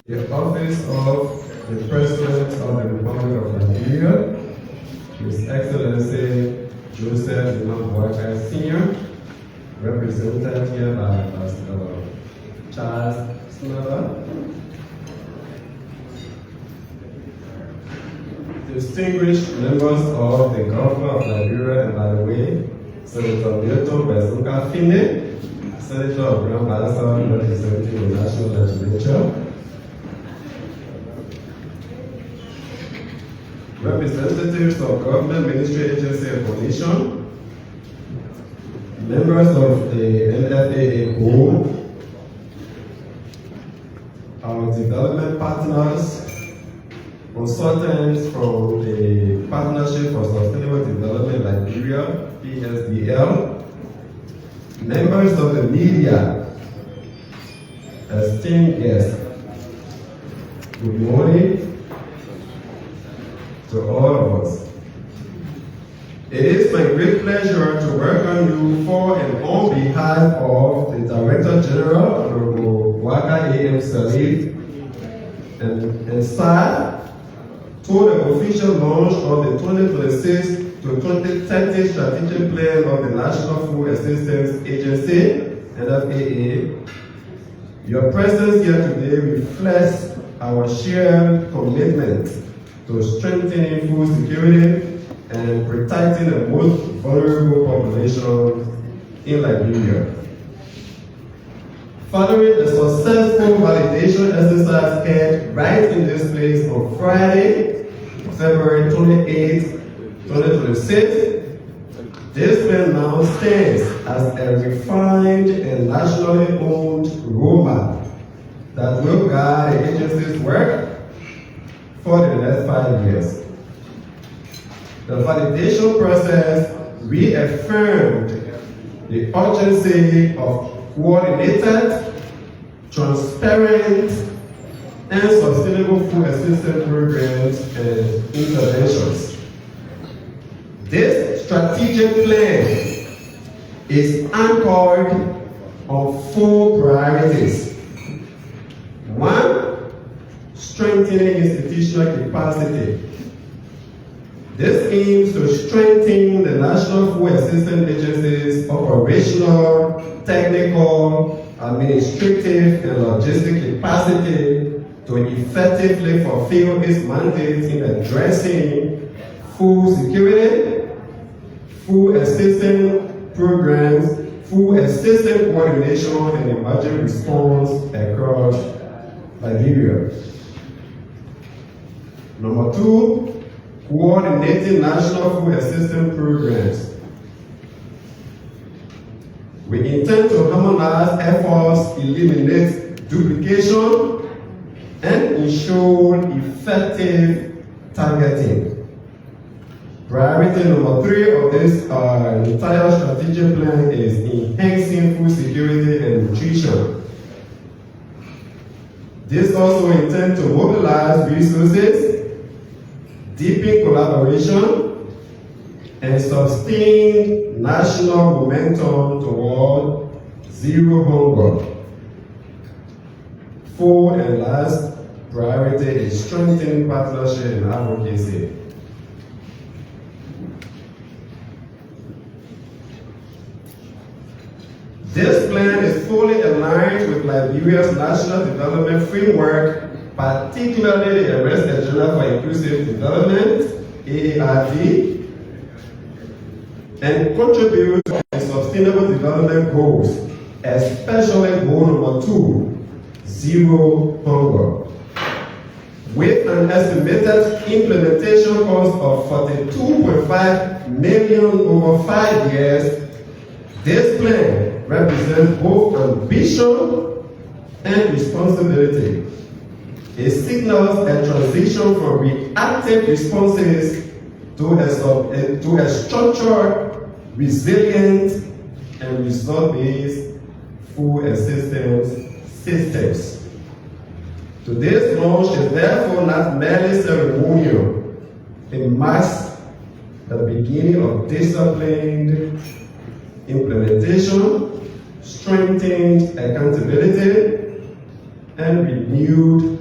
The Office of the President of the Republic of Nigeria, His Excellency Joseph Nfaa Sr., represented here by Pastor Charles Snubber. Distinguished members of the government of Nigeria, and by the way, Senator Milton Besuka Fine, Senator of Grand Bassa, representing the National Legislature, representatives of government, ministry, agency, and commission, members of the Nfaa board, our development partners, consultants from the Partnership for Sustainable Development Liberia, PSDL, members of the media, esteemed guests, good morning to all of us. It is my great pleasure to welcome you for and on behalf of the Director General, Honorable WEAH A.M. Salif, and Nfaa, to the official launch of the 2026 to 2030 Strategic Plan of the National Food Assistance Agency, NFAA. Your presence here today reflects our shared commitment to strengthening food security and protecting the most vulnerable population in Liberia. Following a successful validation exercise held right in this place on Friday, February 28, 2026, this plan now stands as a refined and nationally owned roadmap that will guide the agency's work for the next 5 years. The validation process reaffirmed the urgency of coordinated, transparent, and sustainable food assistance programs and interventions. This strategic plan is anchored on 4 priorities. 1, strengthening institutional capacity. This aims to strengthen the National Food Assistance Agency's operational, technical, administrative, and logistic capacity to effectively fulfill its mandate in addressing food security, food assistance programs, food assistance coordination, and emergency response across Liberia. Number 2, coordinating national food assistance programs. We intend to harmonize efforts, eliminate duplication, and ensure effective targeting. Priority number 3 of this entire strategic plan is enhancing food security and nutrition. This also intends to mobilize resources, deepen collaboration, and sustain national momentum toward zero hunger. 4 and last priority is strengthening partnership and advocacy. This plan is fully aligned with Liberia's National Development Framework, particularly the Arrest Agenda for Inclusive Development, AARD, and contribute to the Sustainable Development Goals, especially goal number 2, zero hunger. With an estimated implementation cost of $42.5 million over 5 years, this plan represents both ambition and responsibility. It signals a transition from reactive responses to a structured, resilient, and result-based food assistance systems. Today's launch is therefore not merely ceremonial. It marks the beginning of disciplined implementation, strengthened accountability, and renewed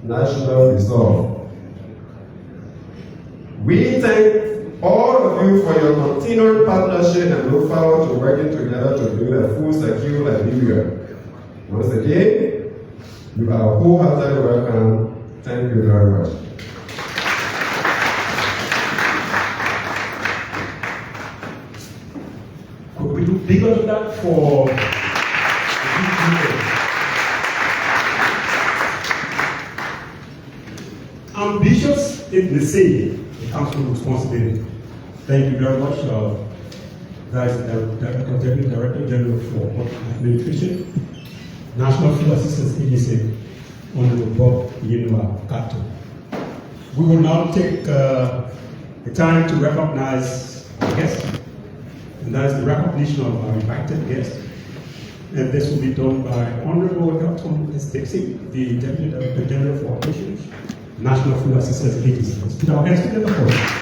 national resolve. We thank all of you for your continued partnership and look forward to working together to build a full, secure Liberia. Once again, you are wholeheartedly welcome. Thank you very much. Could we do bigger than that for ambitious in the city? It comes with responsibility. Thank you very much, guys, Deputy Director General for Nutrition, National Food Assistance Agency, Honorable Bob Yinua Kato. We will now take the time to recognize our guests, and that is the recognition of our invited guests. And this will be done by Honorable Dr. Dixie, the Deputy Director General for Operations, National Food Assistance Agency. Let's put our hands together for it.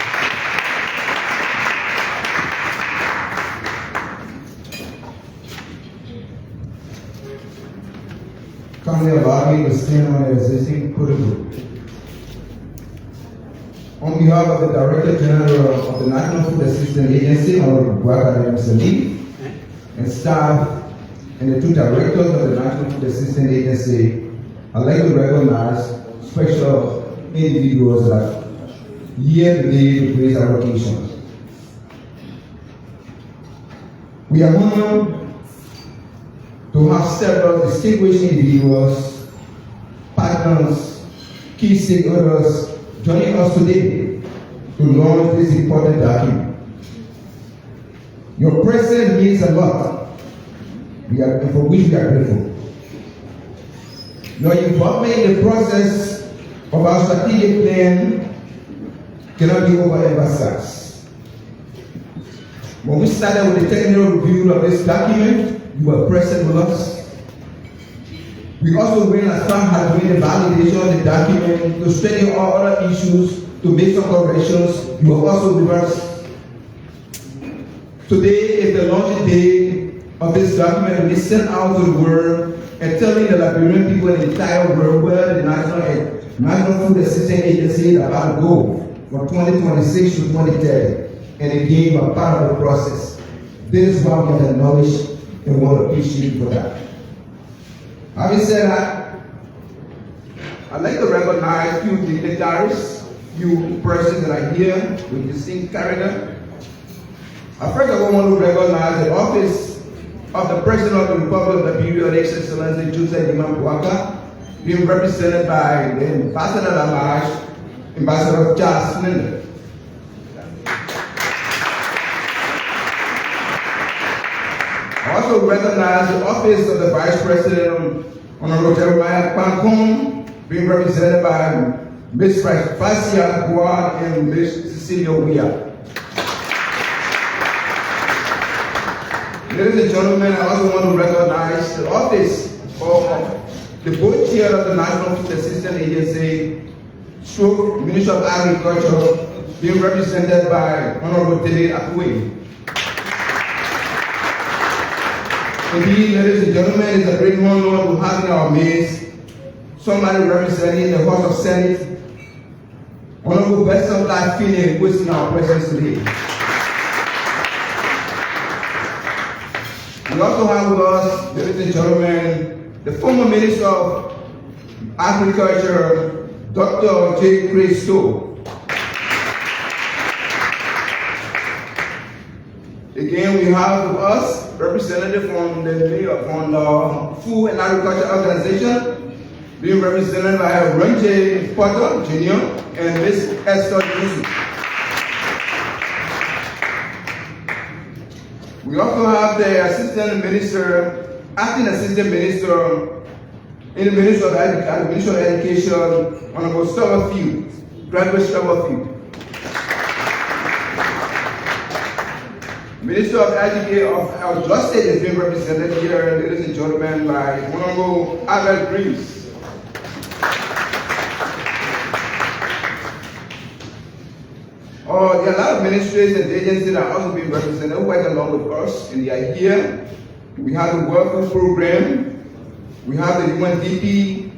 Kindly allow me to stand on the existing protocol. On behalf of the Director General of the National Food Assistance Agency, Honorable WEAH, and staff, and the two directors of the National Food Assistance Agency, I'd like to recognize special individuals that here today to grace our occasion. We are honored to have several distinguished individuals, partners, key stakeholders joining us today to launch this important document. Your presence means a lot, for which we are grateful. Your involvement in the process of our strategic plan cannot be overemphasized. When we started with the technical review of this document, you were present with us. We also went as far as doing the validation of the document to study all other issues, to make some corrections. You were also with us. Today is the launch day of this document. We sent out to the world and telling the Liberian people in the entire world where the National Food Assistance Agency is about to go from 2026 to 2030. And again, we're part of the process. This is why we have acknowledged and want to appreciate you for that. Having said that, I'd like to recognize a few dignitaries, few persons that are here with distinct character. First of all, I want to recognize the office of the President of the Republic of Liberia, His Excellency Joseph Imam Bouaka, being represented by the Ambassador at Large, Ambassador Charles Flynn. I also recognize the office of the Vice President, Honorable Jeremiah Pancom, being represented by Ms. Fasia Guad and Ms. Cecilia WEAH. Ladies and gentlemen, I also want to recognize the office of the board chair of the National Food Assistance Agency, Minister of Agriculture, being represented by Honorable David Akwe. Indeed, ladies and gentlemen, it's a great honor to have in our midst somebody representing the House of Senate, Honorable Besson Lafine, who is in our presence today. We also have with us, ladies and gentlemen, the former Minister of Agriculture, Dr. J. Christo. Again, we have with us representative from the Food and Agriculture Organization, being represented by Renje Potter Jr. and Ms. Esther Johnson. We also have the acting assistant minister in the Ministry of Education, Honorable Stubberfield, Graduate Stubberfield. Minister of Justice is being represented here, ladies and gentlemen, by Honorable Albert Greaves. There are a lot of ministries and agencies that are also being represented who work along with us, and they are here. We have the World Food Program, we have the UNDP,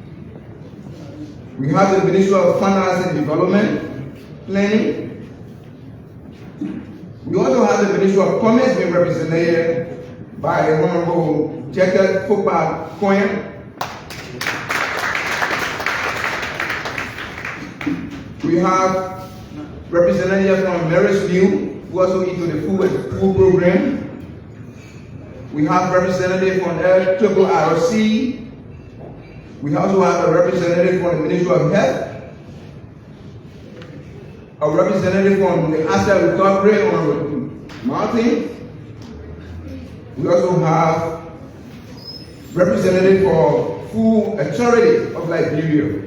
We have the Ministry of Finance and Development Planning. We also have the Ministry of Commerce being represented by Honorable Jacob Football Cohen. We have representatives from Marysville who also into the food program. We have representatives from LRRC. We also have a representative from the Ministry of Health, a representative from the Asset Recovery on Martin. We also have representative for Food Authority of Liberia.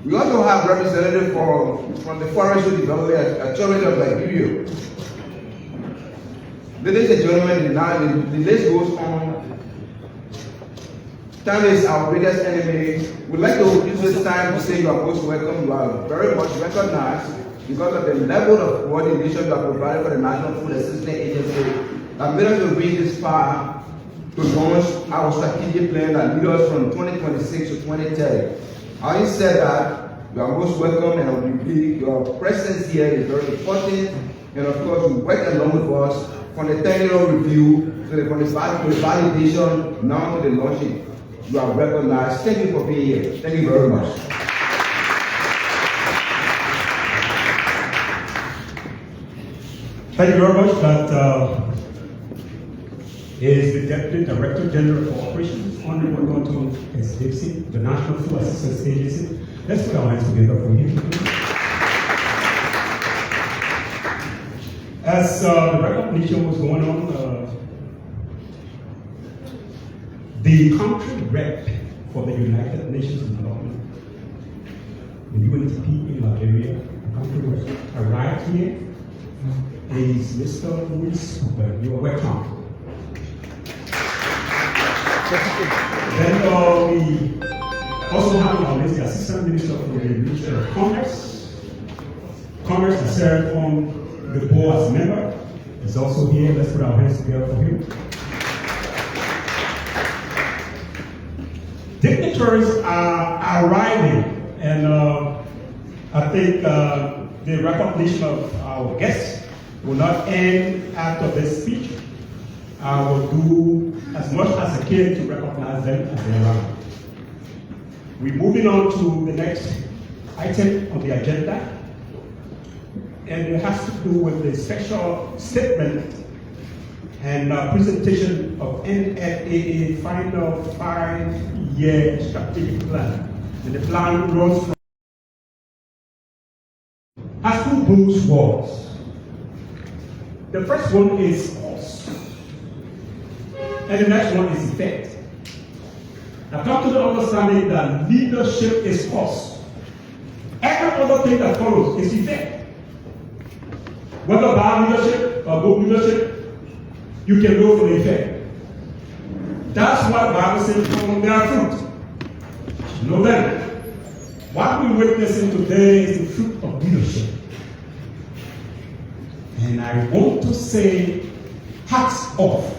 We also have representative from the Forestry Development Authority of Liberia. Ladies and gentlemen, the list goes on. Time is our greatest enemy. We'd like to use this time to say you are most welcome. You are very much recognized because of the level of coordination you have provided for the National Food Assistance Agency. I'm going to read this far to launch our strategic plan that leads us from 2026 to 2030. Having said that, you are most welcome, and your presence here is very important. And of course, you work along with us from the technical review to the validation, now to the launching. You are recognized. Thank you for being here. Thank you very much. Thank you very much. That is the Deputy Director General for Operations, Honorable Dr. S. Dixie, the National Food Assistance Agency. Let's put our hands together for him. As the recognition was going on, the country rep for the United Nations Development, the UNDP in Liberia, the country rep arrived here, is Mr. Louis Cooper. You are welcome. Then we also have on our list the Assistant Minister for the Ministry of Commerce. Commerce has served on the board as member. He's also here. Let's put our hands together for him. Dignitaries are arriving, and I think the recognition of our guests will not end after this speech. I will do as much as I can to recognize them as they arrive. We're moving on to the next item on the agenda, and it has to do with the special statement and presentation of NFAA final 5-year strategic plan. And the plan runs from has two bulls words. The first one is cost, and the next one is effect. Now come to the understanding that leadership is cost. Every other thing that follows is effect. Whether bad leadership or good leadership, you can go for the effect. That's what the Bible says from their fruit. You know that. What we're witnessing today is the fruit of leadership. And I want to say hats off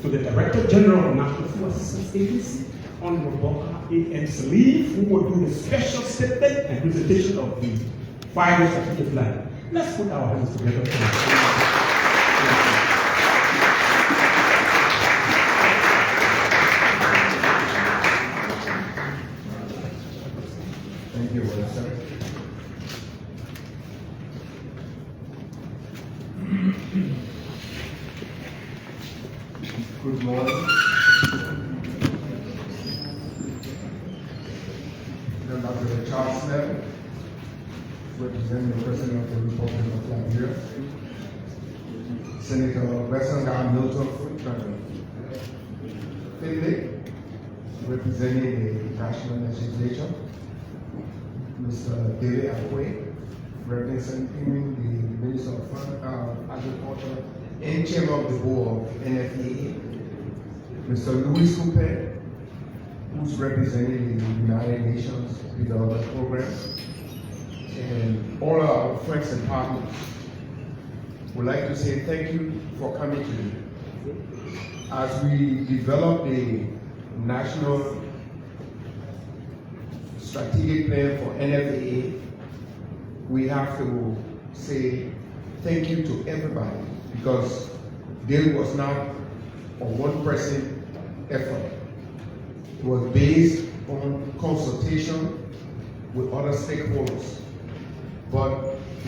to the Director General of National Food Assistance Agency, Honorable A.M. Salif, who will do the special statement and presentation of the 5-year strategic plan. Let's put our hands together. Thank you, sir. Good morning. I'm Dr. Charles Smith, representing the President of the Republic of Liberia. Senator Wesson Milton Finley, representing the National Legislature. Mr. David Akwe, representing the Minister of Agriculture and Chairman of the Board of NFAA. Mr. Louis Cooper, who's representing the United Nations Development Program, and all our friends and partners. Would like to say thank you for coming today. As we develop the National strategic plan for NFAA, we have to say thank you to everybody, because this was not a one-person effort. It was based on consultation with other stakeholders. But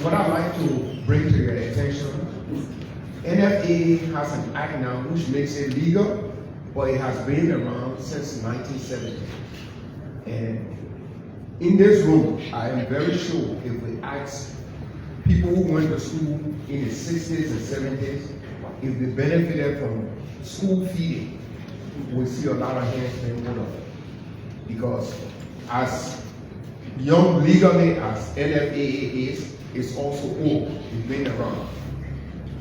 what I'd like to bring to your attention, NFAA has an act now which makes it legal, but it has been around since 1970. And in this room, I am very sure if we ask people who went to school in the 60s and 70s, if they benefited from school feeding, we see a lot of hands being put up. Because as young legally as NFAA is, it's also old, it's been around.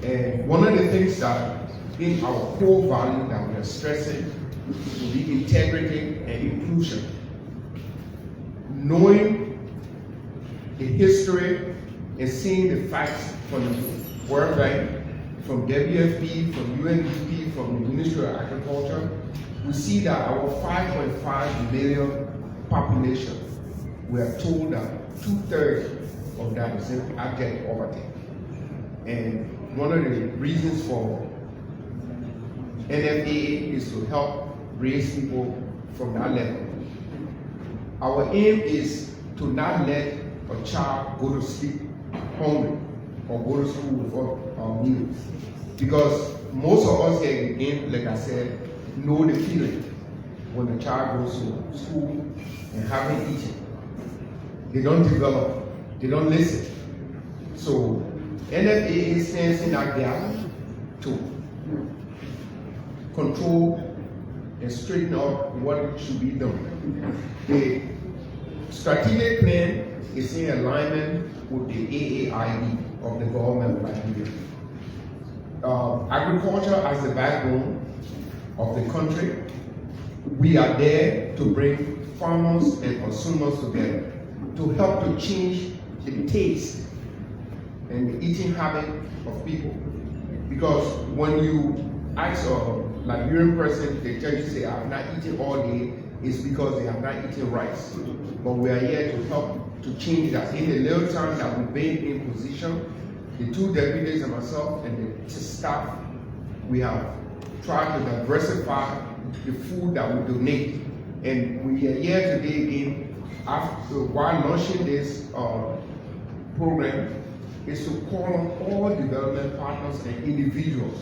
And one of the things that in our core value that we are stressing will be integrity and inclusion. Knowing the history and seeing the facts from the World Bank, from WFP, from UNDP, from the Ministry of Agriculture, we see that our 5.5 million population, we are told that 2/3 of that is in abject poverty. And one of the reasons for NFAA is to help raise people from that level. Our aim is to not let a child go to sleep hungry or go to school without meals. Because most of us here in the game, like I said, know the feeling when a child goes to school and haven't eaten. They don't develop, they don't listen. So NFAA stands in that gap to control and straighten out what should be done. The strategic plan is in alignment with the AAIB of the government of Liberia. Agriculture as the backbone of the country, we are there to bring farmers and consumers together to help to change the taste and the eating habit of people. Because when you ask a Liberian person, they tell you, say, I have not eaten all day, it's because they have not eaten rice. But we are here to help to change that. In the little time that we've been in position, the two deputies and myself and the staff, we have tried to diversify the food that we donate. And we are here today again, while launching this program, is to call on all development partners and individuals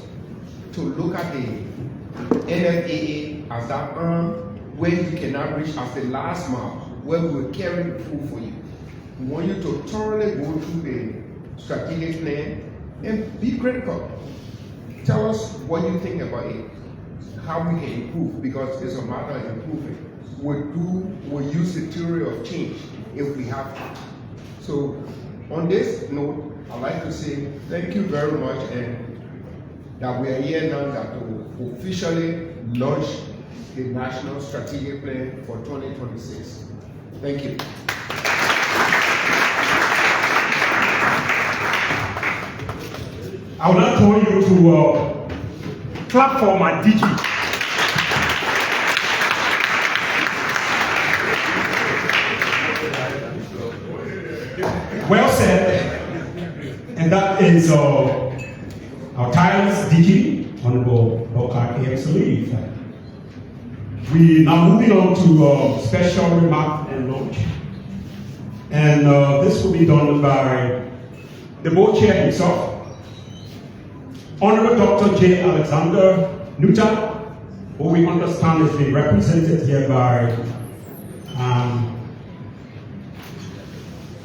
to look at the NFAA as that arm where you cannot reach as the last mile, where we will carry the food for you. We want you to thoroughly go through the strategic plan and be critical. Tell us what you think about it, how we can improve, because it's a matter of improving. We'll use the theory of change if we have to. So on this note, I'd like to say thank you very much, and that we are here now that to officially launch the National Strategic Plan for 2026. Thank you. I would like to want you to clap for my DG. Well said. And that is our tireless DG, Honorable Lockhart A.M. Salih. We now moving on to special remark and launch. And this will be done by the board chair himself, Honorable Dr. J. Alexander Nuta, who we understand is being represented here by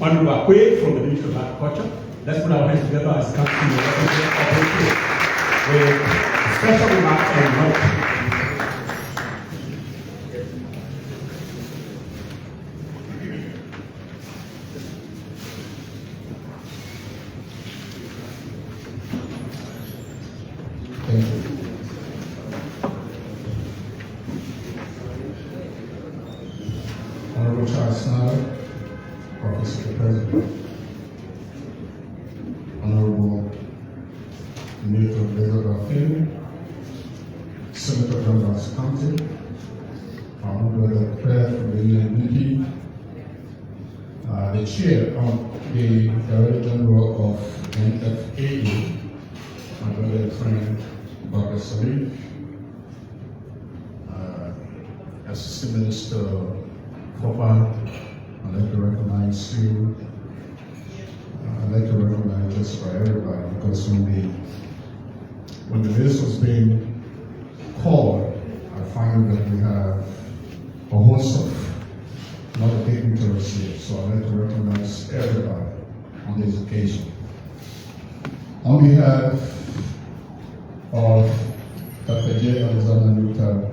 Honorable Akwe from the Ministry of Agriculture. Let's put our hands together as country with special remark and launch. Thank you. Honorable Charles Snyder, Office of the President. Honorable Minister of Labor Affairs, Senator from Ross County, Honorable Claire from the UNDP, the chair of the Director General of NFAA, my brother friend, Dr. Salif, Assistant Minister Fopa, I'd like to recognize you. I'd like to recognize this for everybody, because when the list was being called, I find that we have a host of lot of dignitaries here, so I'd like to recognize everybody on this occasion. On behalf of Dr. J. Alexander Luther,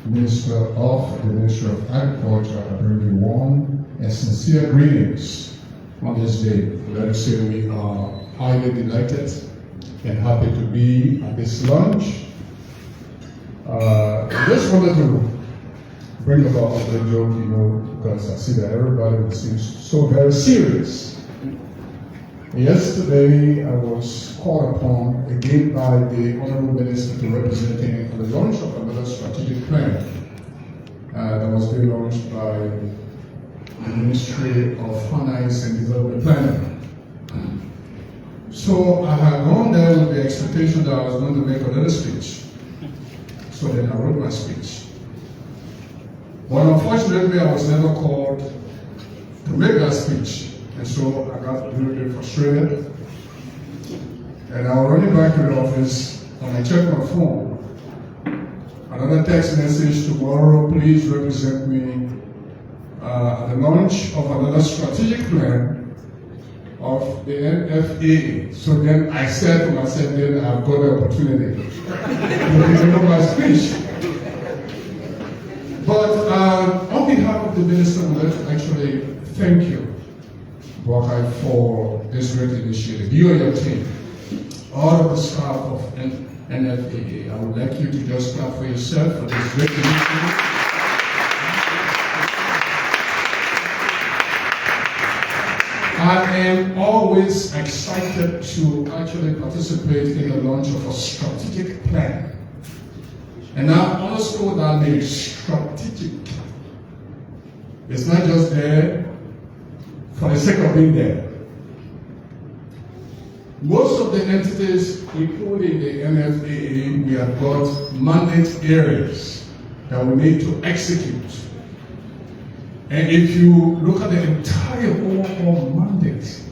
Minister of the Ministry of Agriculture, I bring you warm and sincere greetings on this day. Let us say we are highly delighted and happy to be at this lunch. I just wanted to bring about the joke, because I see that everybody seems so very serious. Yesterday, I was called upon again by the Honorable Minister to represent the launch of another strategic plan that was being launched by the Ministry of Finance and Development Planning. So I had gone there with the expectation that I was going to make a little speech. So then I wrote my speech. But unfortunately, I was never called to make that speech. And so I got really frustrated. And I was running back to the office, and I checked my phone. Another text message: tomorrow, please represent me at the launch of another strategic plan of the NFAA. So then I said to myself, then I've got the opportunity to deliver my speech. But on behalf of the minister, I would like to actually thank you, Bokai, for this great initiative. You and your team, all of the staff of NFAA, I would like you to just clap for yourself for this great initiative. I am always excited to actually participate in the launch of a strategic plan. And I underscore that name, strategic. It's not just there for the sake of being there. Most of the entities, including the NFAA, we have got mandate areas that we need to execute. And if you look at the entire overall mandate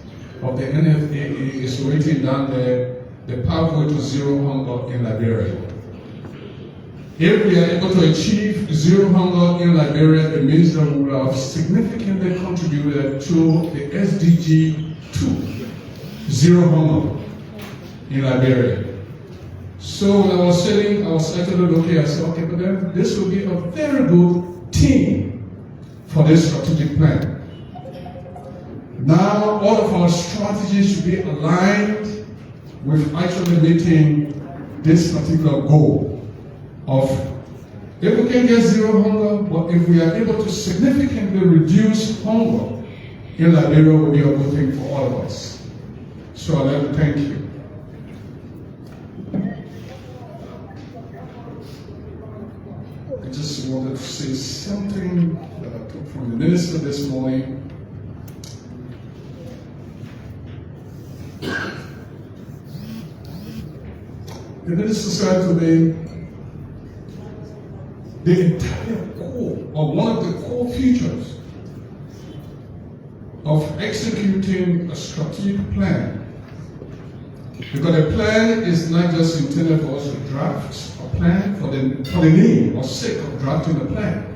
of the NFAA, is written down there, the pathway to zero hunger in Liberia. If we are able to achieve zero hunger in Liberia, it means that we will have significantly contributed to the SDG 2, zero hunger in Liberia. So when I was sitting, I was actually looking, I said, okay, but then this will be a very good team for this strategic plan. Now, all of our strategies should be aligned with actually meeting this particular goal of, if we can get zero hunger, but if we are able to significantly reduce hunger in Liberia, will be a good thing for all of us. So I'd like to thank you. I just wanted to say something that I took from the minister this morning. The minister said to me, the entire core, or one of the core features of executing a strategic plan, because a plan is not just intended for us to draft a plan for the name or sake of drafting a plan.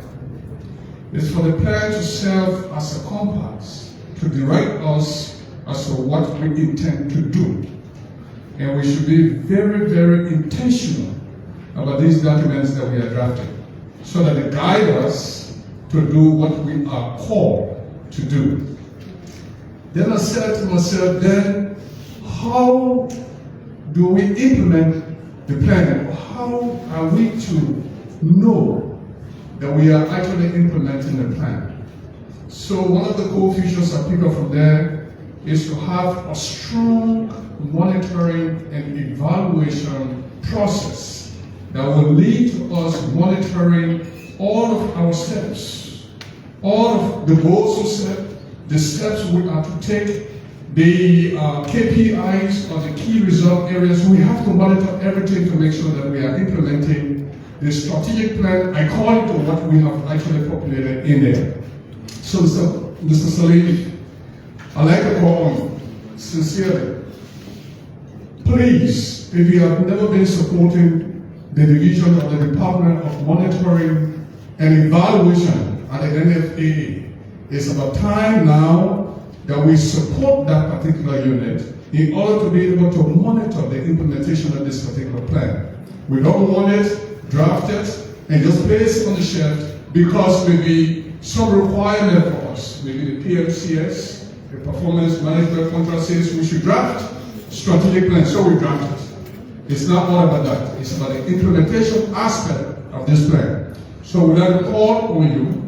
It's for the plan to serve as a compass to direct us as to what we intend to do. And we should be very, very intentional about these documents that we are drafting, so that they guide us to do what we are called to do. Then I said to myself, then how do we implement the plan? How are we to know that we are actually implementing the plan? So one of the core features I pick up from there is to have a strong monitoring and evaluation process that will lead to us monitoring all of our steps, all of the goals we set, the steps we are to take, the KPIs or the key result areas. We have to monitor everything to make sure that we are implementing the strategic plan according to what we have actually populated in there. So, Mr. Salim, I'd like to call on you, sincerely, please, if you have never been supporting the division or the Department of Monitoring and Evaluation at the NFAA, it's about time now that we support that particular unit in order to be able to monitor the implementation of this particular plan. We don't want it drafted and just place it on the shelf because maybe some requirement for us, maybe the PMCS, the Performance Management Contract says we should draft strategic plan, so we draft it. It's not all about that. It's about the implementation aspect of this plan. So we'd like to call on you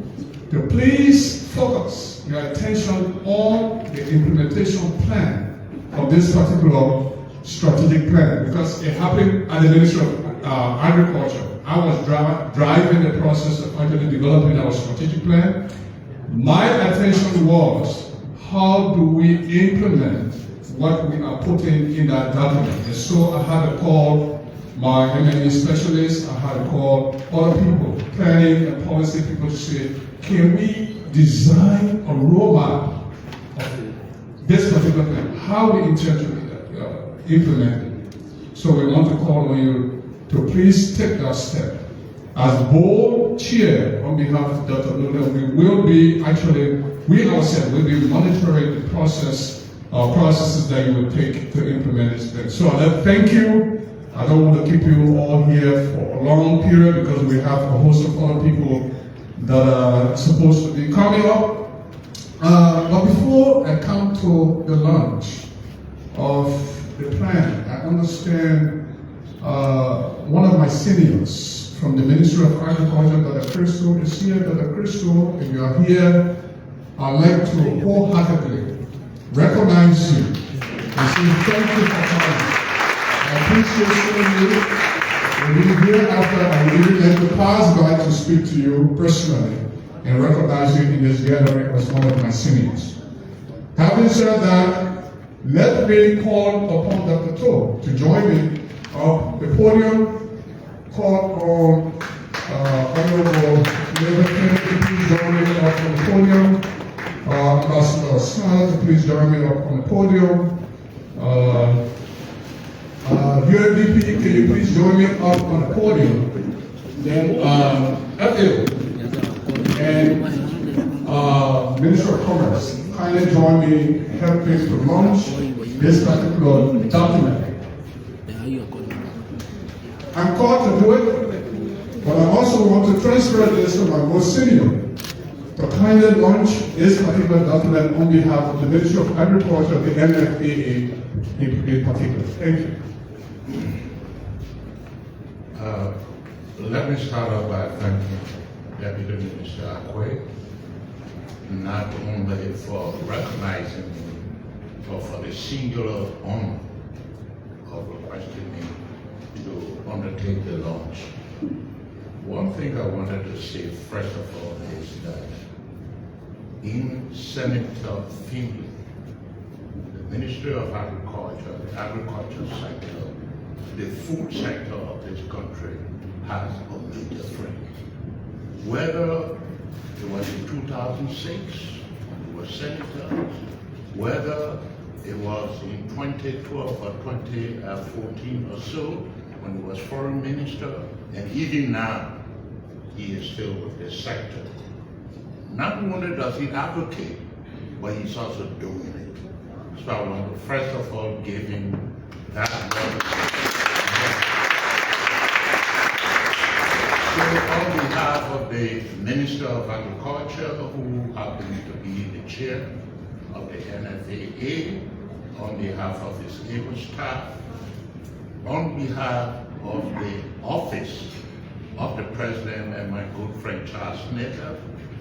to please focus your attention on the implementation plan of this particular strategic plan, because it happened at the Ministry of Agriculture. I was driving the process of actually developing our strategic plan. My attention was, how do we implement what we are putting in that document? And so I had to call my M&E specialists, I had to call other people, planning and policy people, to say, can we design a roadmap of this particular plan? How we intend to implement it? So we want to call on you to please take that step. As board chair on behalf of Dr. Lula, we will be we ourselves will be monitoring the processes that you will take to implement this plan. So I thank you. I don't want to keep you all here for a long period because we have a host of other people that are supposed to be coming up. But before I come to the launch of the plan, I understand one of my seniors from the Ministry of Agriculture, Dr. Crystal, is here. Dr. Crystal, if you are here, I'd like to wholeheartedly recognize you and say thank you for coming. I appreciate seeing you. And we're here after I really like to pass by to speak to you personally and recognize you in this gathering as one of my seniors. Having said that, let me call upon Dr. To join me up the podium. Call on Honorable Labor Kennedy, please join me up on the podium. Ambassador Smart, please join me up on the podium. UNDP, can you please join me up on the podium? Then FL and Minister of Commerce, kindly join me helping to launch this particular document. I'm called to do it, but I also want to transfer this to my most senior to kindly launch this particular document on behalf of the Ministry of Agriculture, the NFAA in particular. Thank you. Let me start off by thanking Deputy Minister Akwe, not only for recognizing me, but for the singular honor of requesting me to undertake the launch. One thing I wanted to say first of all is that in Senator Finley, the Ministry of Agriculture, the agriculture sector, the food sector of this country has a major threat. Whether it was in 2006, when he was senator, whether it was in 2012 or 2014 or so, when he was foreign minister, and even now, he is still with this sector. Not only does he advocate, but he's also doing it. So I want to first of all give him that word. So on behalf of the Minister of Agriculture, who happens to be the chair of the NFAA, on behalf of his able staff, on behalf of the office of the President and my good friend Charles Nader,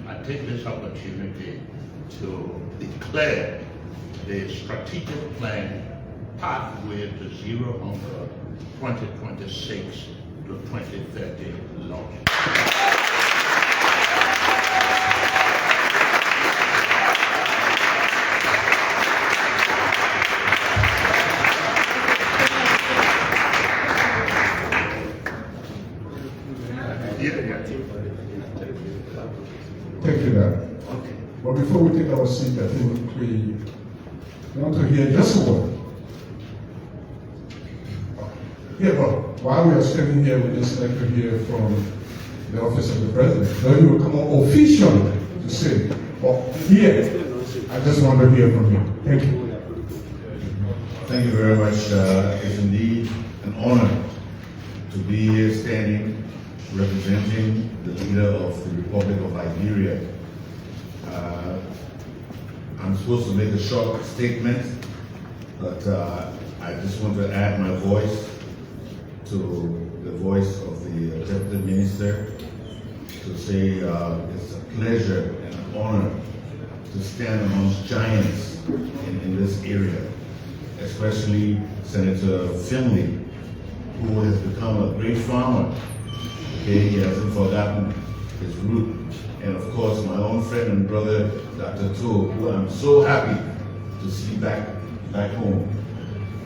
I take this opportunity to declare the strategic plan Pathway to Zero Hunger 2026 to 2030 launch. Thank you, Dan. But before we take our seat, I think we want to hear just a word. Yeah, but while we are standing here, we just like to hear from the office of the president. Then you will come on officially to say, well, here, I just want to hear from you. Thank you. Thank you very much. It's indeed an honor to be here standing representing the leader of the Republic of Liberia. I'm supposed to make a short statement, but I just want to add my voice to the voice of the Deputy Minister to say it's a pleasure and an honor to stand amongst giants in this area, especially Senator Finley, who has become a great farmer. Okay, he hasn't forgotten his root. And of course, my own friend and brother, Dr. To, who I'm so happy to see back home.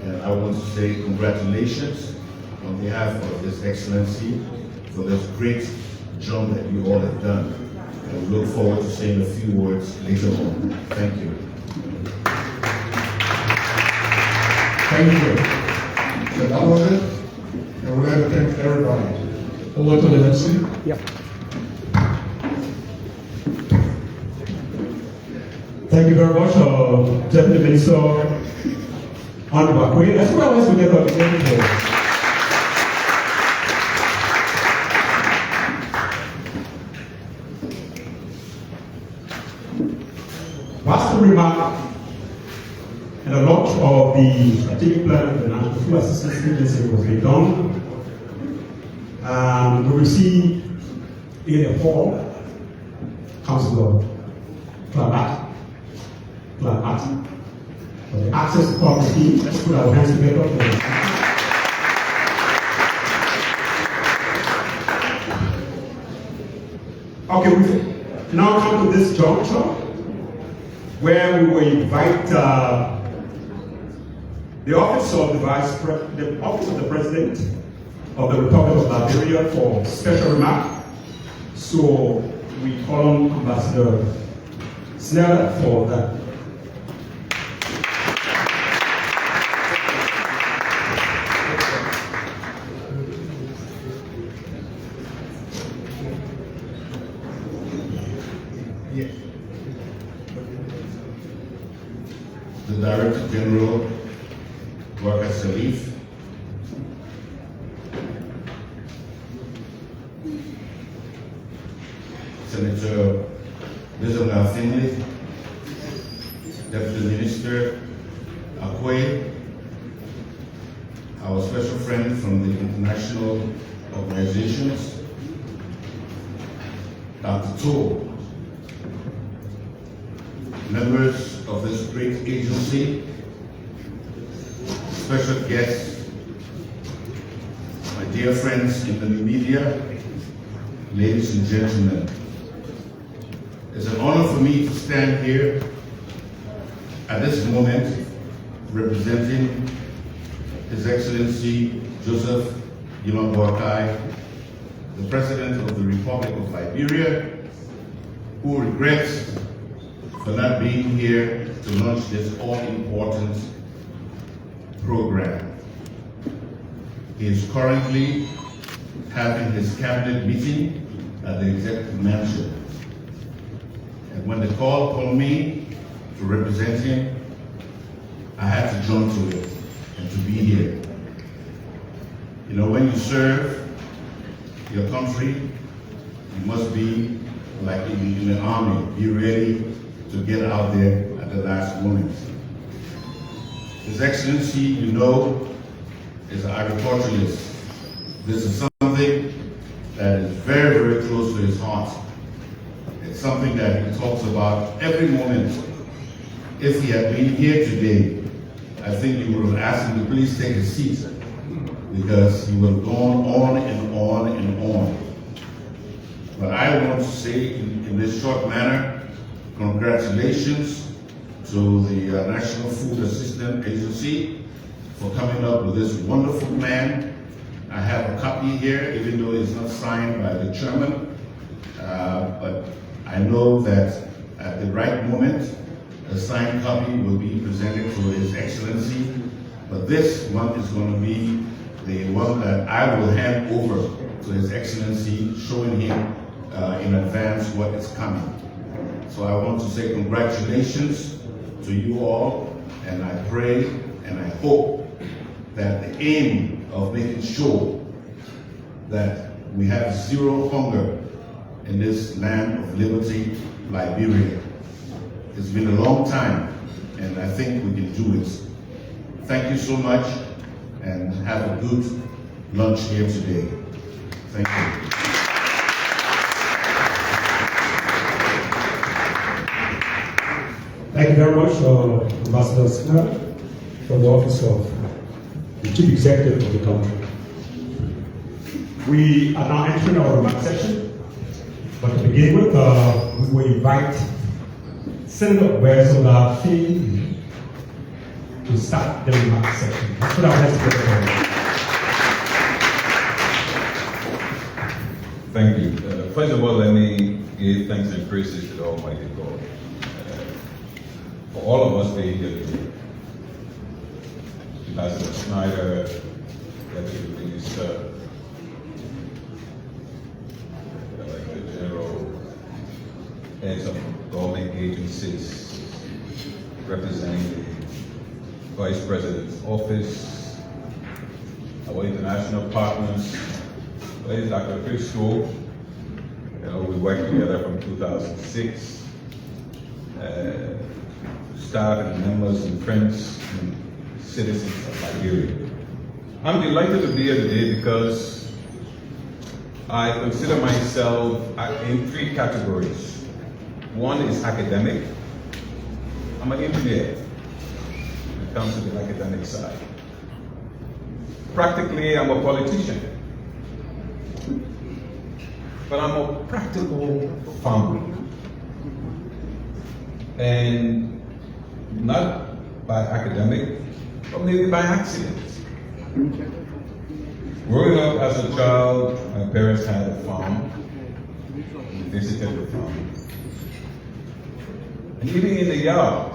And I want to say congratulations on behalf of His Excellency for this great job that you all have done. And we look forward to saying a few words later on. Thank you. Thank you. So that was it. And we'd like to thank everybody. Over to the next scene. Yep. Thank you very much, Deputy Minister Honorable Akwe. As well as we get our executive. Vast remark and a lot of the strategic plan of the National Food Assistance Agency was being done. We received in a form, Councillor CLAR, for the access to property. Let's put our hands together for this. Okay, we now come to this juncture where we will invite the office of the President of the Republic of Liberia for special remark. So we call on Ambassador Snell for that. The Director General, WEAH Salif, Senator Finley, Deputy Minister Akwe, our special friend from the international organizations, Dr. To, members of this great agency, special guests, my dear friends in the media, ladies and gentlemen. It's an honor for me to stand here at this moment representing His Excellency Joseph Boakai, the President of the Republic of Liberia, who regrets for not being here to launch this all-important program. He is currently having his cabinet meeting at the Executive Mansion. And when the call upon me to represent him, I had to jump to it and to be here. You know, when you serve your country, you must be like in the army, be ready to get out there at the last moment. His Excellency, you know, is an agriculturalist. This is something that is very, very close to his heart. It's something that he talks about every moment. If he had been here today, I think you would have asked him to please take a seat, because he would have gone on and on and on. But I want to say in this short manner, congratulations to the National Food Assistance Agency for coming up with this wonderful plan. I have a copy here, even though it's not signed by the chairman. I know that at the right moment, a signed copy will be presented to His Excellency, but this one is going to be the one that I will hand over to His Excellency, showing him in advance what is coming. So I want to say congratulations to you all, and I pray and I hope that the aim of making sure that we have zero hunger in this land of liberty, Liberia. It's been a long time, and I think we can do it. Thank you so much, and have a good lunch here today. Thank you. Thank you very much, Ambassador Skinner, from the office of the Chief Executive of the country. We are now entering our remark session, but to begin with, we will invite Senator Weaah to start the remark section. Let's put our hands together. Thank you. First of all, let me give thanks and praises to the Almighty God for all of us being here today. Ambassador Snyder, Deputy Minister, Director General, heads of government agencies, representing the Vice President's office, our international partners, ladies Dr. Christo, we worked together from 2006, staff and members and friends and citizens of Liberia. I'm delighted to be here today because I consider myself in three categories. One is academic. I'm an engineer when it comes to the academic side. Practically, I'm a politician. But I'm a practical farmer. And not by academic, but maybe by accident. Growing up as a child, my parents had a farm. We visited the farm. And even in the yard,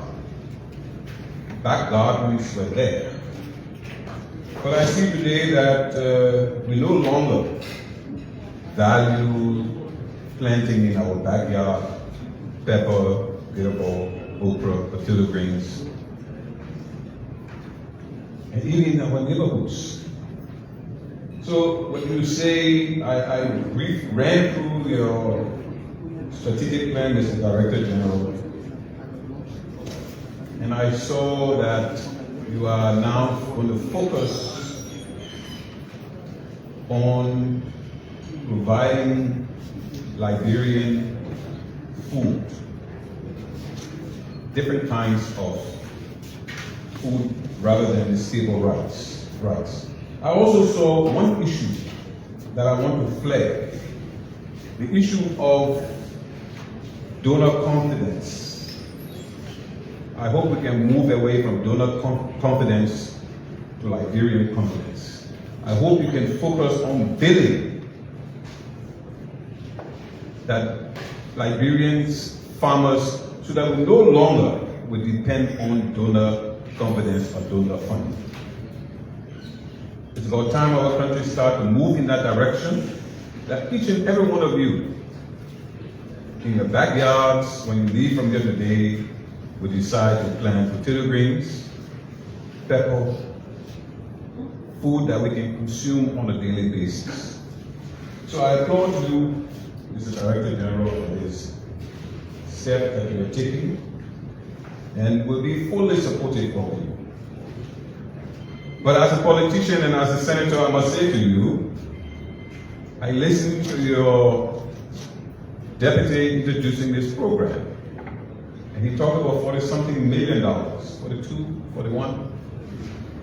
back gardens were there. But I see today that we no longer value planting in our backyard pepper, bitterball, okra, potato greens, and even in our neighborhoods. So when you say, I ran through your strategic plan, Mr. Director General, and I saw that you are now going to focus on providing Liberian food, different kinds of food rather than the stable rice. I also saw one issue that I want to flag, the issue of donor confidence. I hope we can move away from donor confidence to Liberian confidence. I hope you can focus on building that Liberians, farmers, so that we no longer will depend on donor confidence or donor funding. It's about time our country start to move in that direction, that each and every one of you, in your backyards, when you leave from here today, will decide to plant potato greens, pepper, food that we can consume on a daily basis. So I applaud you, Mr. Director General, for this step that you are taking, and will be fully supportive of you. But as a politician and as a senator, I must say to you, I listened to your deputy introducing this program, and he talked about $40-something million, 42, 41,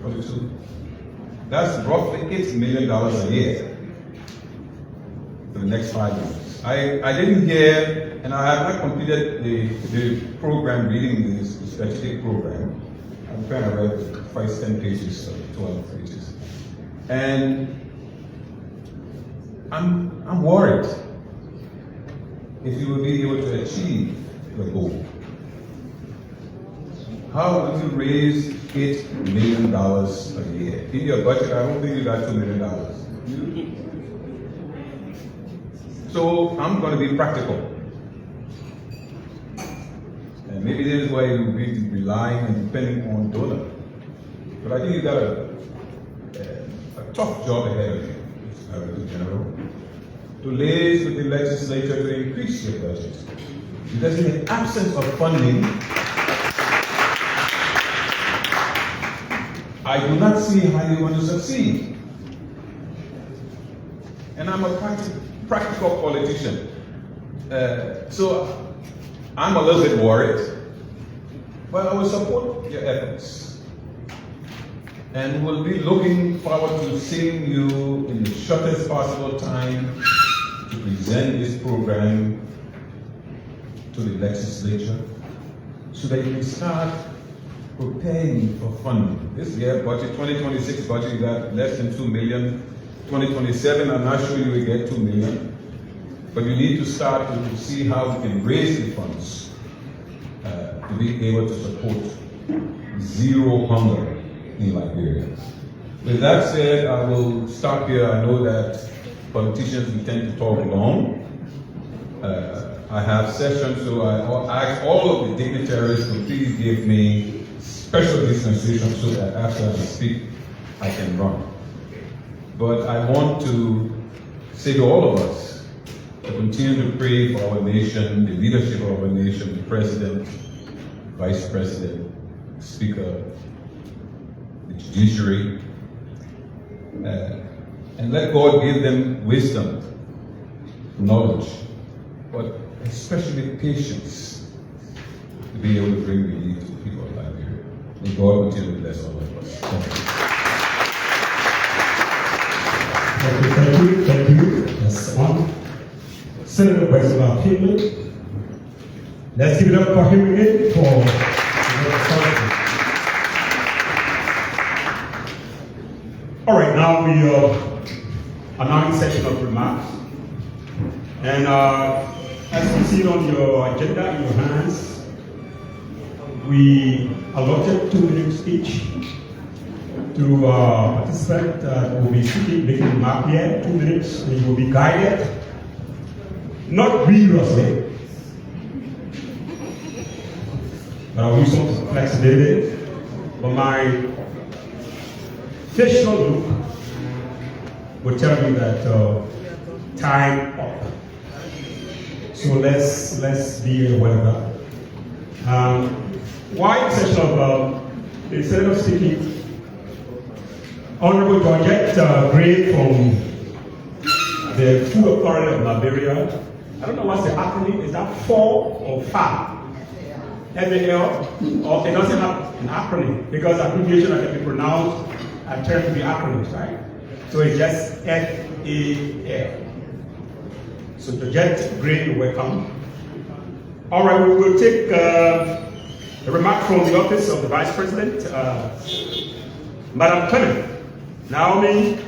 42. That's roughly $8 million a year for the next 5 years. I didn't hear, and I have not completed the program, reading this strategic program. I'm kind of read the first 10 pages, 12 pages. And I'm worried. if you will be able to achieve the goal. How would you raise $8 million a year? In your budget, I don't think you got $2 million. So I'm going to be practical. And maybe this is why you'll be relying and depending on donors. But I think you got a tough job ahead of you, Mr. General, to liaise with the legislature to increase your budget. Because in the absence of funding, I do not see how you're going to succeed. And I'm a practical politician. So I'm a little bit worried, but I will support your efforts. And we'll be looking forward to seeing you in the shortest possible time to present this program to the legislature so that you can start preparing for funding. This year budget, 2026 budget, you got less than 2 million. 2027, I'm not sure you will get 2 million. But you need to start to see how we can raise the funds to be able to support zero hunger in Liberia. With that said, I will stop here. I know that politicians we tend to talk long. I have sessions, so I ask all of the dignitaries to please give me special dispensation so that after I speak, I can run. But I want to say to all of us to continue to pray for our nation, the leadership of our nation, the President, Vice President, Speaker, the judiciary, and let God give them wisdom, knowledge, but especially patience to be able to bring relief to the people of Liberia. May God continue to bless all of us. Thank you. That's one. Senator President Finley. Let's give it up for him again for all right, now we are now in section of remarks. And as you see on your agenda in your hands, we allotted 2 minutes each to participant will be making remark here, 2 minutes, and you will be guided, not rigorously, but I'll use some flexibility. But my facial look will tell you that time up. So let's be aware of that. Why session of instead of speaking, Honorable Georgette Gray from the Food Authority of Liberia. I don't know what's the acronym. Is that 4 or 5? FAL, or it doesn't have an acronym because abbreviation that can be pronounced are turned to be acronyms, right? So it's just FAL. So Georgette Gray, welcome. All right, we will take a remark from the office of the Vice President, Madam Clement. Naomi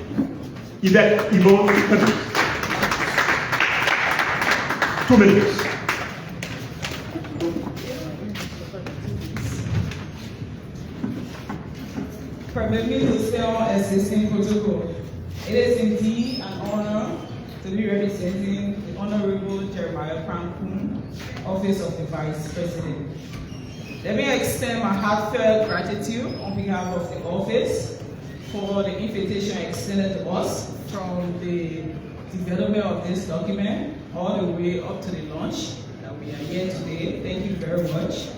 Yvette Yvonne Clement. 2 minutes. Permit me to stay on existing protocol. It is indeed an honor to be representing the Honorable Jeremiah Prankun, Office of the Vice President. Let me extend my heartfelt gratitude on behalf of the office for the invitation extended to us from the development of this document all the way up to the launch that we are here today. Thank you very much.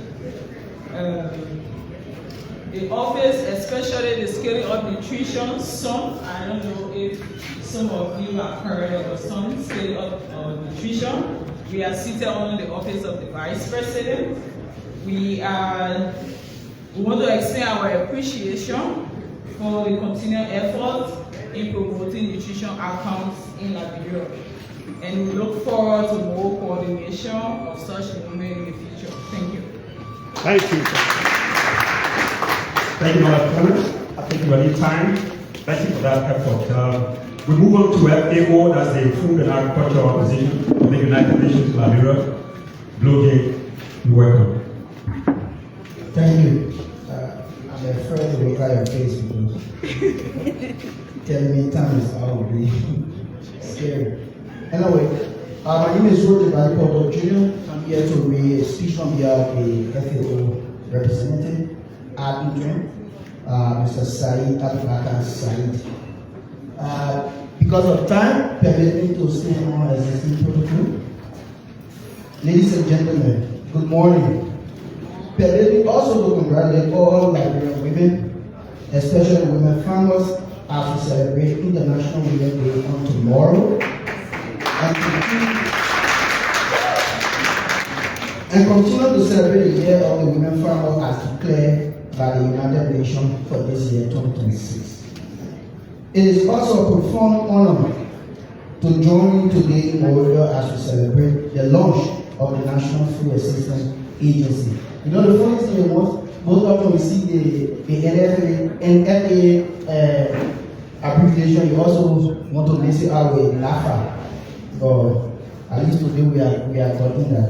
The office, especially the scaling up nutrition, I don't know if some of you have heard of the scaling up nutrition. We are seated under the office of the Vice President. We want to extend our appreciation for the continued effort in promoting nutrition outcomes in Liberia. And we look forward to more coordination of such movement in the future. Thank you. Thank you. Thank you, Madam Clement. I think you need time. Thank you for that effort. We move on to FAO, that's the Food and Agriculture Organization. from the United Nations Liberia, Bloge, you're welcome. Thank you. I'm afraid to look at your face because telling me time is out of be scary. Anyway, my name is Roger Barry Jr. I'm here to read a speech on behalf of the FAO representative, our interim, Mr. Said Abubakar Said. Because of time, permit me to stay on existing protocol. Ladies and gentlemen, good morning. Permit me also to congratulate all Liberian women, especially women farmers, as we celebrate International Women's Day on tomorrow. And continue to celebrate the year of the women farmers as declared by the United Nations for this year 2026. It is also a profound honor to join you today in Montreal as we celebrate the launch of the National Food Assistance Agency. You know, the funny thing was, most of them we see the NFA abbreviation, you also want to mix it out with Nfaa. But at least today we are talking that.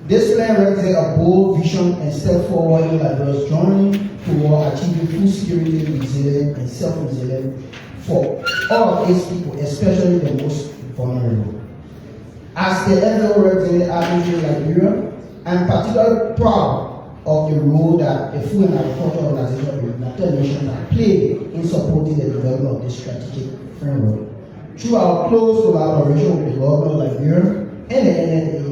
This plan represents a bold vision and step forward in Liberia's journey toward achieving food security, resilience, and self-resilience for all its people, especially the most vulnerable. As the FAO representative in Liberia, I'm particularly proud of the role that the Food and Agriculture Organization of the United Nations have played in supporting the development of this strategic framework. Through our close collaboration with the government of Liberia and the NNA,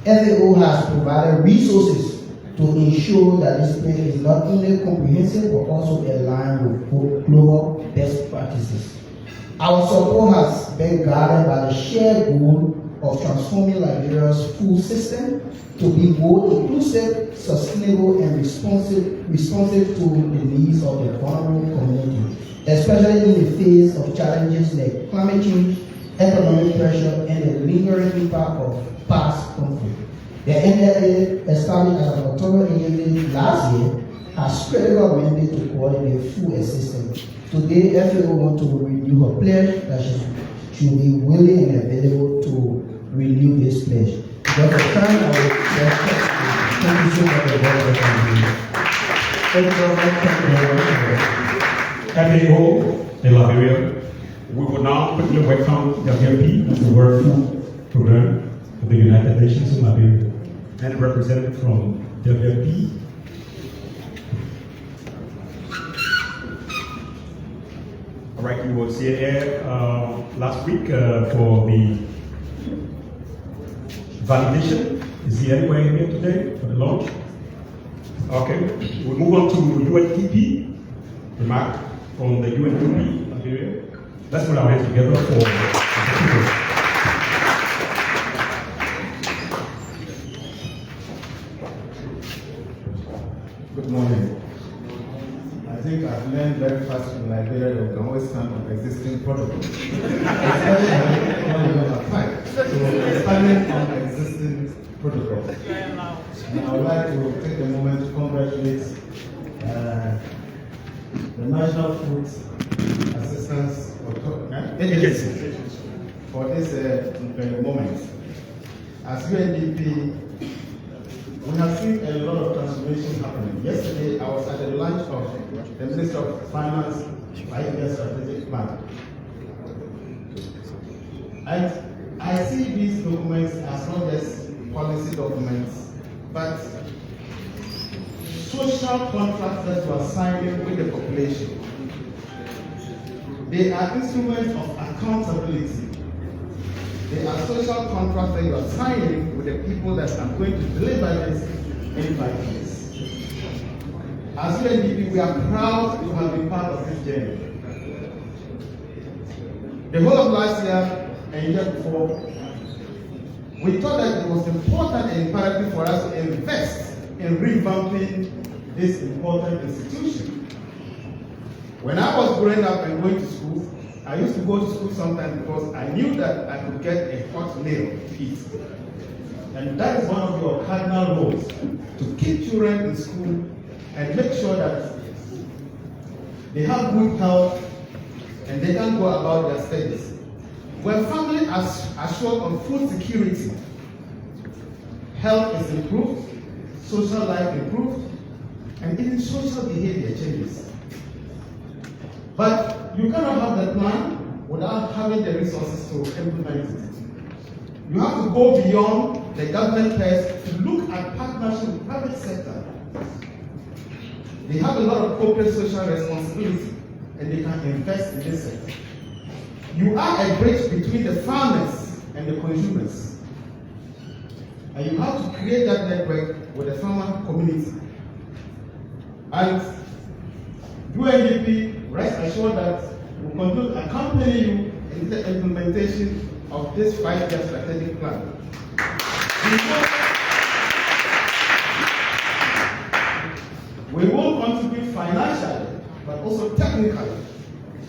FAO has provided resources to ensure that this plan is not only comprehensive but also aligned with global best practices. Our support has been guided by the shared goal of transforming Liberia's food system to be more inclusive, sustainable, and responsive to the needs of the vulnerable community, especially in the face of challenges like climate change, economic pressure, and the lingering impact of past conflict. The NLA, established as an autonomous agency last year, has critical mandate to coordinate food assistance. Today, FAO wants to renew her pledge that she will be willing and available to renew this pledge. Because of time, I will thank you so much for the Thank you very much. FAO in Liberia, we will now quickly welcome the WFP, that's the World Food Program of the United Nations in Liberia, and a representative from WFP. All right, you will see it here last week for the validation. Is he anywhere here today for the launch? Okay, we'll move on to UNDP, remark from the UNDP Liberia. Let's put our hands together for the Good morning. I think I've learned very fast in Liberia that we can always stand on existing protocols. Especially when we have time. So we're standing on existing protocols. And I would like to take a moment to congratulate the National Food Assistance Agency for this moment. As UNDP, we have seen a lot of transformation happening. Yesterday, I was at the launch of the Minister of Finance 5-year strategic plan. And I see these documents as not just policy documents, but social contracts that you are signing with the population. They are instruments of accountability. They are social contracts that you are signing with the people that are going to deliver this in 5 years. As UNDP, we are proud to have been part of this journey. The whole of last year and year before, we thought that it was important and imperative for us to invest in revamping this important institution. When I was growing up and going to school, I used to go to school sometimes because I knew that I could get a hot meal to eat. And that is one of your cardinal roles, to keep children in school and make sure that they have good health and they can go about their studies. When family government has assured on food security. Health is improved, social life improved, and even social behavior changes. But you cannot have the plan without having the resources to implement it. You have to go beyond the government first to look at partnership with private sector. They have a lot of corporate social responsibility and they can invest in this sector. You are a bridge between the farmers and the consumers. And you have to create that network with the farmer community. And UNDP, rest assured that we will continue to accompany you in the implementation of this 5-year strategic plan. We will contribute financially, but also technically,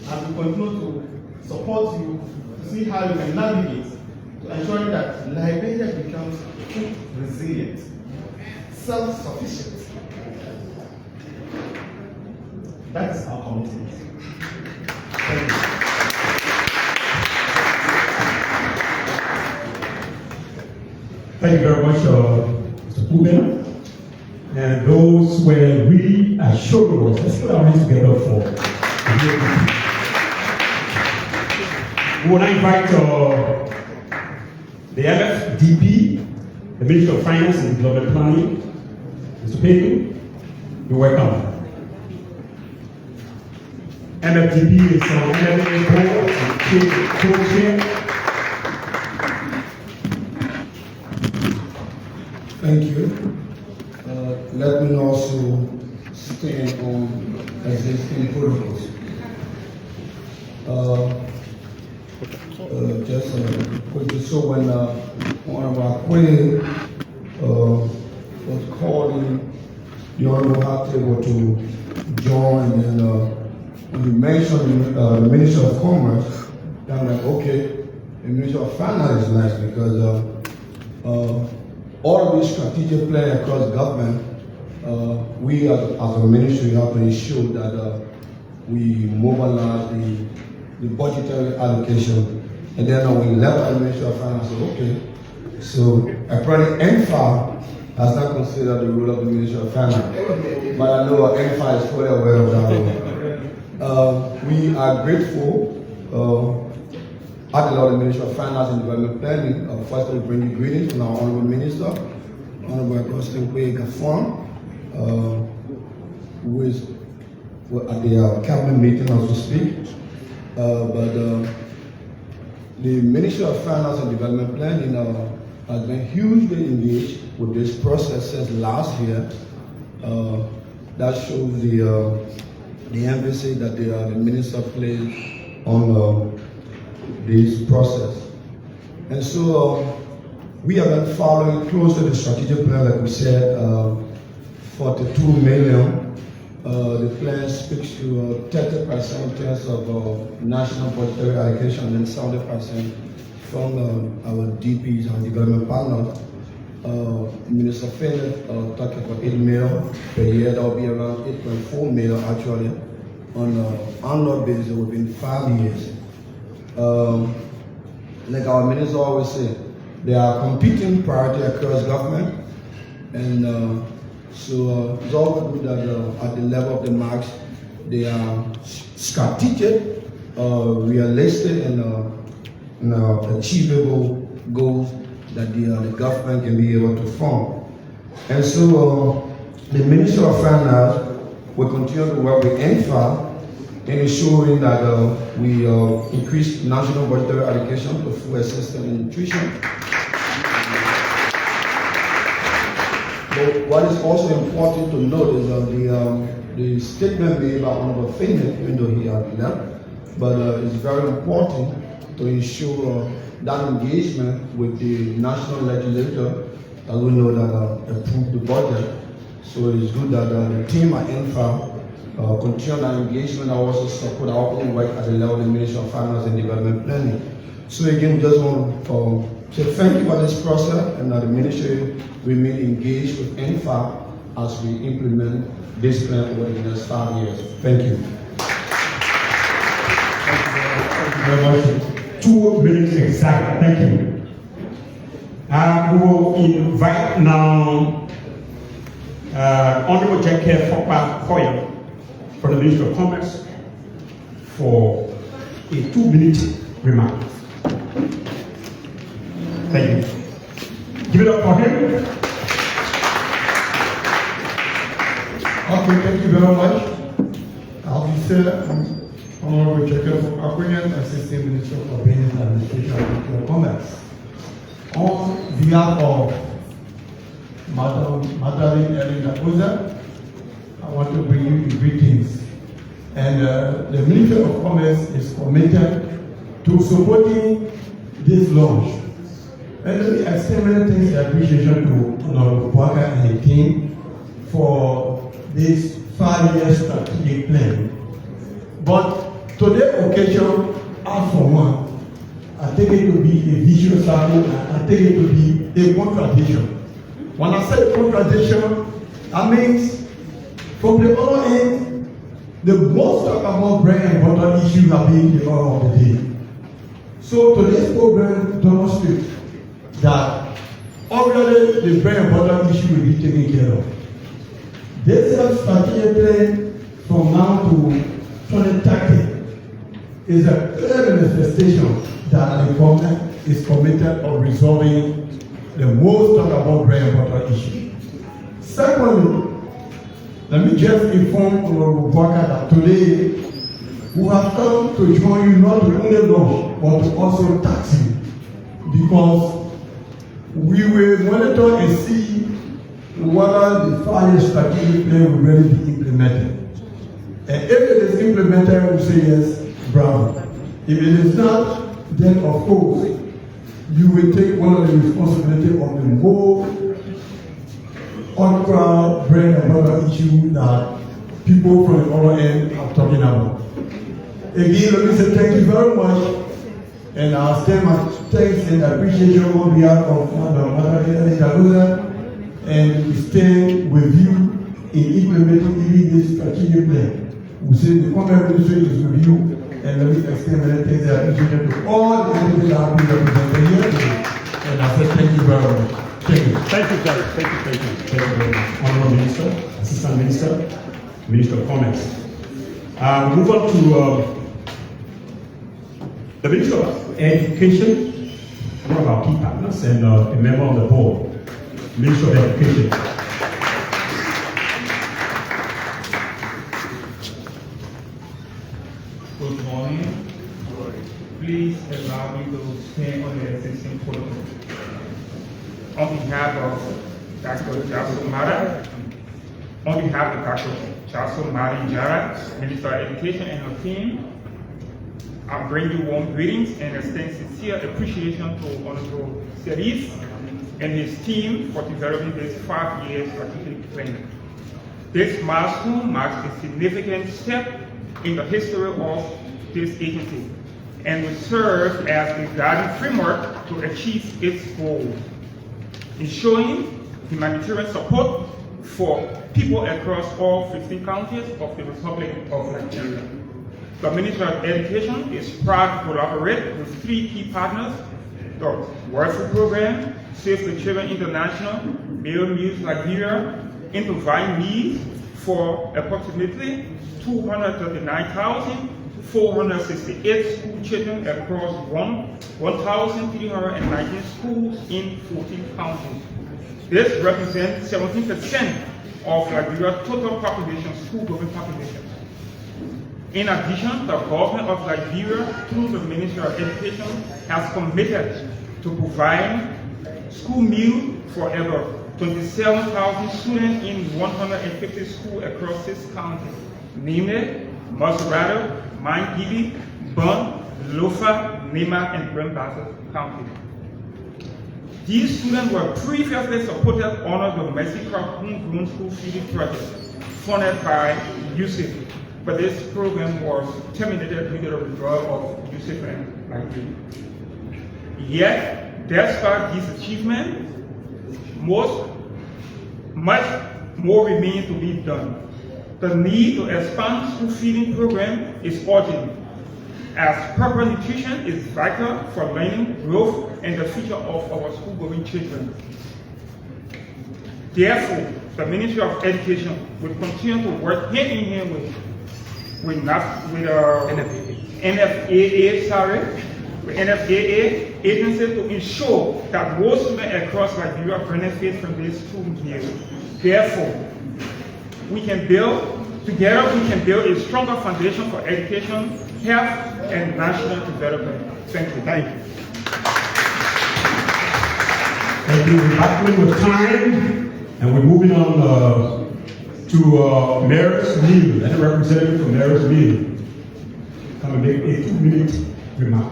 as we continue to support you to see how you can navigate to ensuring that Liberia becomes food resilient, self-sufficient. That is our commitment. Thank you. Thank you very much, Mr. Puben. And those were really assuring us. Let's put our hands together for we want to invite the MFDP, the Minister of Finance and Development Planning, Mr. Payton. You're welcome. MFDP is our MFA board and co-chair. Thank you. Let me also stand on existing protocols. Just quickly, so when one of our queen was called in, the Honorable Hot to join, and when you mentioned the Minister of Commerce, I'm like, okay, the Minister of Finance is nice because all of these strategic plans across government, we as a ministry have to ensure that we mobilize the budgetary allocation. And then when we left the Ministry of Finance, I said, okay, so apparently Nfaa has not considered the role of the Ministry of Finance, but I know Nfaa is fully aware of that. We are grateful at the Lord Ministry of Finance and Development Planning. First, we bring you greetings from our Honorable Minister, Honorable Augustine WEAH who is at the cabinet meeting as we speak. But the Ministry of Finance and Development Planning has been hugely engaged with this process since last year. That shows the emphasis that the minister plays on this process. And so we have been following closely the strategic plan, like we said, 42 million. The plan speaks to 30% in terms of national budgetary allocation and 70% from our DPs and development partners. Minister Philip talking about 8 million per year. That will be around 8.4 million actually on an annual basis within 5 years. Like our minister always say, there are competing priorities across government, and so it's all good that at the level of the marks, they are strategic, realistic, and achievable goals that the government can be able to form. And so the Minister of Finance will continue to work with Nfaa in ensuring that we increase national budgetary allocation to food assistance and nutrition. But what is also important to note is the statement made by Honorable Finley, even though he had left, but it's very important to ensure that engagement with the national legislature, as we know that approved the budget. So it's good that the team at Nfaa continue that engagement and also support our own work at the level of the Ministry of Finance and Development Planning. So again, we just want to say thank you for this process, and that the ministry remain engaged with Nfaa as we implement this plan over the next 5 years. Thank you. Thank you very much. 2 minutes exactly. Thank you. We will invite now Honorable Jackie Foyer for the Minister of Commerce for a 2-minute remark. Thank you. Give it up for him. Okay, thank you very much. I'll be sir, Honorable Jacob Akwinyan, Assistant Minister for Business Administration and Commerce. On behalf of Madam Elena Oza, I want to bring you greetings. And the Minister of Commerce is committed to supporting this launch. And let me extend many things and appreciation to Honorable Bwaka and the team for this 5-year strategic plan. But today's occasion, as for one, I take it to be a vicious circle, and I take it to be a contradiction. When I say contradiction, I mean from the other end, the most talk about bread and butter issue have been the order of the day. So today's program demonstrates that already the bread and butter issue will be taken care of. This strategic plan from now to 2030 is a clear manifestation that the government is committed on resolving the most talked about bread and butter issue. Secondly, let me just inform Honorable Bwaka that today we have come to join you not to only launch but to also tax you, because we will monitor and see whether the 5-year strategic plan will really be implemented. And if it is implemented, we will say yes, bravo. If it is not, then of course, you will take one of the responsibility of the more on-ground bread and butter issue that people from the other end are talking about. Again, let me say thank you very much, and I'll extend my thanks and appreciation on behalf of Madam and we stand with you in implementing even this strategic plan. We say the Commerce Ministry is with you, and let me extend my thanks and appreciation to all the entities that have been represented here today. And I say thank you very much. Thank you. Thank you, Gary. Thank you. Thank you very much. Honorable Minister, Assistant Minister, Minister of Commerce. We move on to the Minister of Education, one of our key partners and a member of the board, Minister of Education. Good morning. Please allow me to stand on the existing protocol. On behalf of Dr. Jason Mara, on behalf of Dr. Jason Mara Jara, Minister of Education and her team, I bring you warm greetings and extend sincere appreciation to Honorable Serif and his team for developing this 5-year strategic plan. This milestone marks a significant step in the history of this agency and will serve as a guiding framework to achieve its goals, ensuring humanitarian support for people across all 15 counties of the Republic of Nigeria. The Ministry of Education is proud to collaborate with 3 key partners: the World Food Program, Save the Children International, Meal Meals Nigeria, in providing meals for approximately 239,468 school children across 1,319 schools in 14 counties. This represents 17% of Nigeria's total population, school-going population. In addition, the government of Nigeria, through the Ministry of Education, has committed to providing school meals for over 27,000 students in 150 schools across 6 counties, namely Maserati, Mangili, Bond, Lofa, Nema, and Grand Bassa counties. These students were previously supported under the Mercy Crop Homegrown School Feeding Project, funded by USIF, but this program was terminated due to the withdrawal of USIF and Nigeria. Yet, despite these achievements, much more remains to be done. The need to expand school feeding program is urgent. as proper nutrition is vital for learning, growth, and the future of our school-going children. Therefore, the Ministry of Education will continue to work hand in hand with NFAA agency to ensure that more students across Liberia benefit from this school meal. Therefore, together we can build a stronger foundation for education, health, and national development. Thank you. Thank you. Thank you. We're battling with time, and we're moving on to Mayor's Meal. Any representative from Mayor's Meal come and make a 2-minute remark.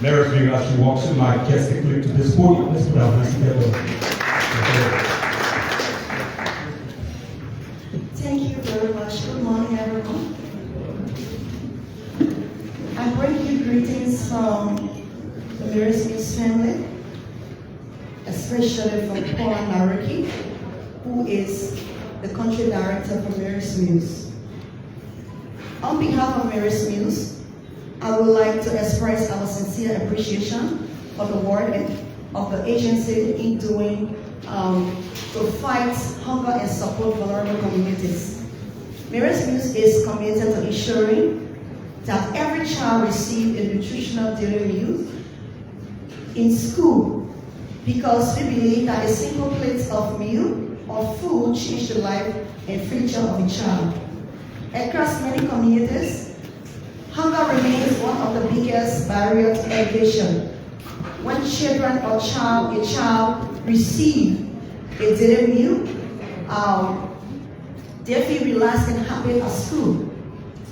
Mayor's Meal, as she walks in majestically to this podium. Let's put our hands together. Thank you very much. Good morning, everyone. I bring you greetings from the Mayor's Mills family, especially from Paul Naraki, who is the country director for Mayor's Mills. On behalf of Mayor's Mills, I would like to express our sincere appreciation for the work of the agency in doing to fight hunger and support vulnerable communities. Mayor's Mills is committed to ensuring that every child receives a nutritional daily meal in school, because we believe that a single plate of meal or food changes the life and future of a child. Across many communities, hunger remains one of the biggest barriers to education. When children or a child receive a daily meal, they feel relaxed and happy at school.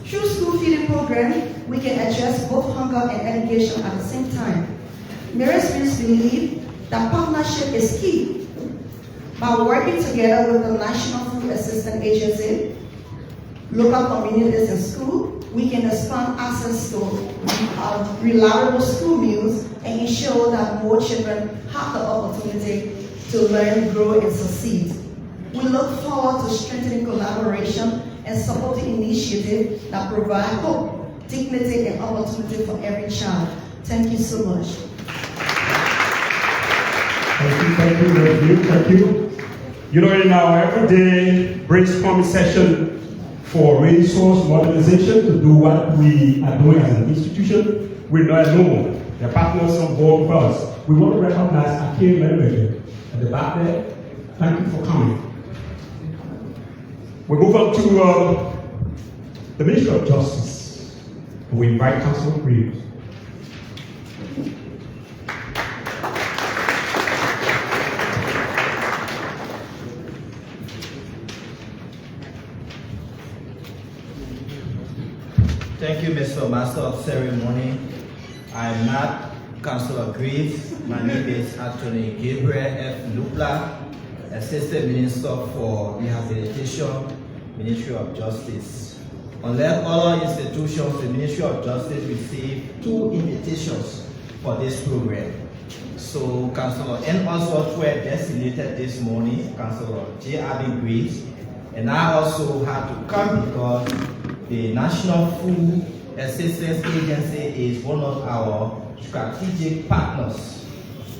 Through school feeding program, we can address both hunger and education at the same time. Mayor's Mills believe that partnership is key. By working together with the National Food Assistance Agency, local communities and schools, we can expand access to reliable school meals and ensure that more children have the opportunity to learn, grow, and succeed. We look forward to strengthening collaboration and supporting initiatives that provide hope, dignity, and opportunity for every child. Thank you so much. Thank you. You know, in our everyday brainstorming session for resource mobilization to do what we are doing as an institution, we're not alone. There are partners on board with us. We want to recognize Akin Lemberger at the back there. Thank you for coming. We move on to the Ministry of Justice. We invite Councilor Greaves. Thank you, Mr. Master of Ceremony. I am not Councilor Greaves. My name is Attorney Gabriel F. Lupla, Assistant Minister for Rehabilitation, Ministry of Justice. Unlike other institutions, the Ministry of Justice received 2 invitations for this program. So Councilor N. Oswald were designated this morning, Councilor J. Abby Greaves, and I also had to come because the National Food Assistance Agency is one of our strategic partners.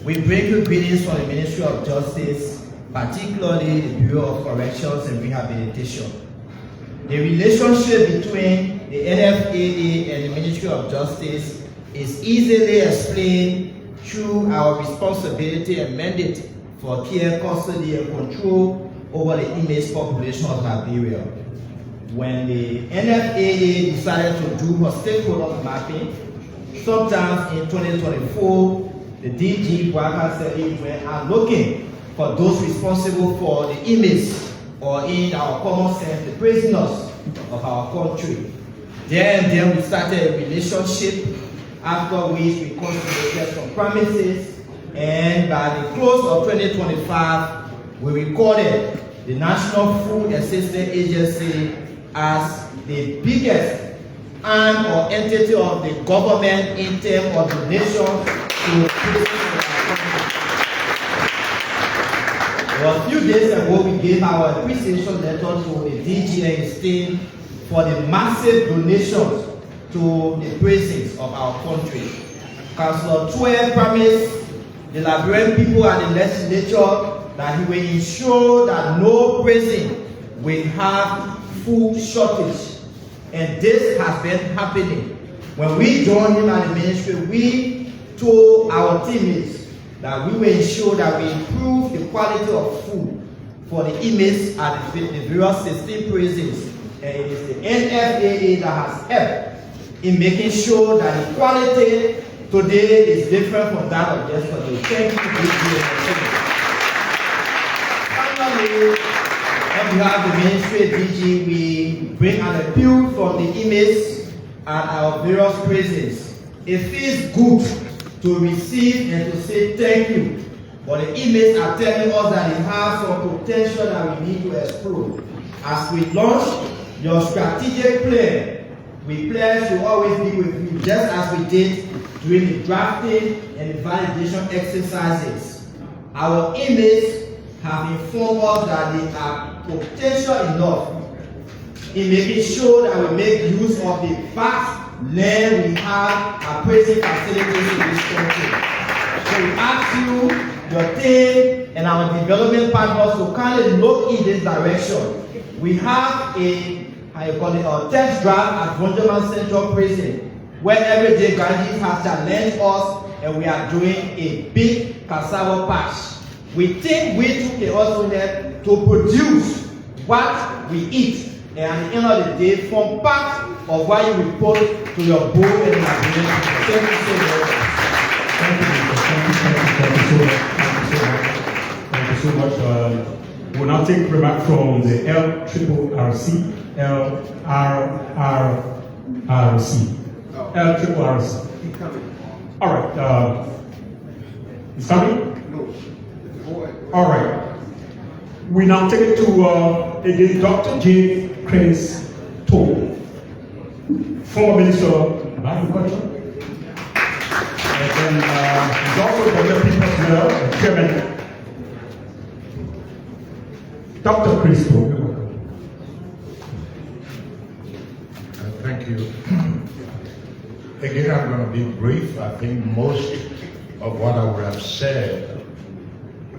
We bring you greetings from the Ministry of Justice, particularly the Bureau of Corrections and Rehabilitation. The relationship between the NFAA and the Ministry of Justice is easily explained through our responsibility and mandate for care, custody, and control over the inmates population of Liberia. When the NFAA decided to do her stakeholder mapping, sometimes in 2024, the DG WEAH said we are looking for those responsible for the inmates, or in our common sense, the prisoners of our country. Then we started a relationship, after which we consolidated some premises, and by the close of 2025, we recorded the National Food Assistance Agency as the biggest arm or entity of the government in terms of donation to prisoners. But a few days ago, we gave our appreciation letter to the DG and his team for the massive donations to the prisons of our country. Councillor Tue promised the Liberian people and the legislature that he will ensure that no prison will have food shortage. And this has been happening. When we joined him at the ministry, we told our teammates that we will ensure that we improve the quality of food for the inmates at the various 16 prisons. And it is the NFAA that has helped in making sure that the quality today is different from that of yesterday. Thank you. Finally, on behalf of the ministry DG, we bring an appeal from the inmates at our various prisons. It feels good to receive and to say thank you, but the inmates are telling us that they have some potential that we need to explore. As we launch your strategic plan, we pledge to always be with you, just as we did during the drafting and the validation exercises. Our inmates have informed us that they are potential enough in making sure that we make use of the vast land we have at prison facilities in this country. So we ask you, your team, and our development partners to kind of look in this direction. We have a test drive at Vonderman Central Prison, where everyday grandees have challenged us, and we are doing a big cassava patch. We think we took the opportunity to produce what we eat, and at the end of the day, form part of what you report to your board and imagination. Thank you so much. Thank you so much. We'll now take remark from the LRRC. All right. Is coming? All right. We now take it to again Dr. J. Chris Toll, former Minister of Agriculture, and then he's also the People's Mayor, Chairman. Dr. Chris Toll. Thank you. Again, I'm going to be brief. I think most of what I would have said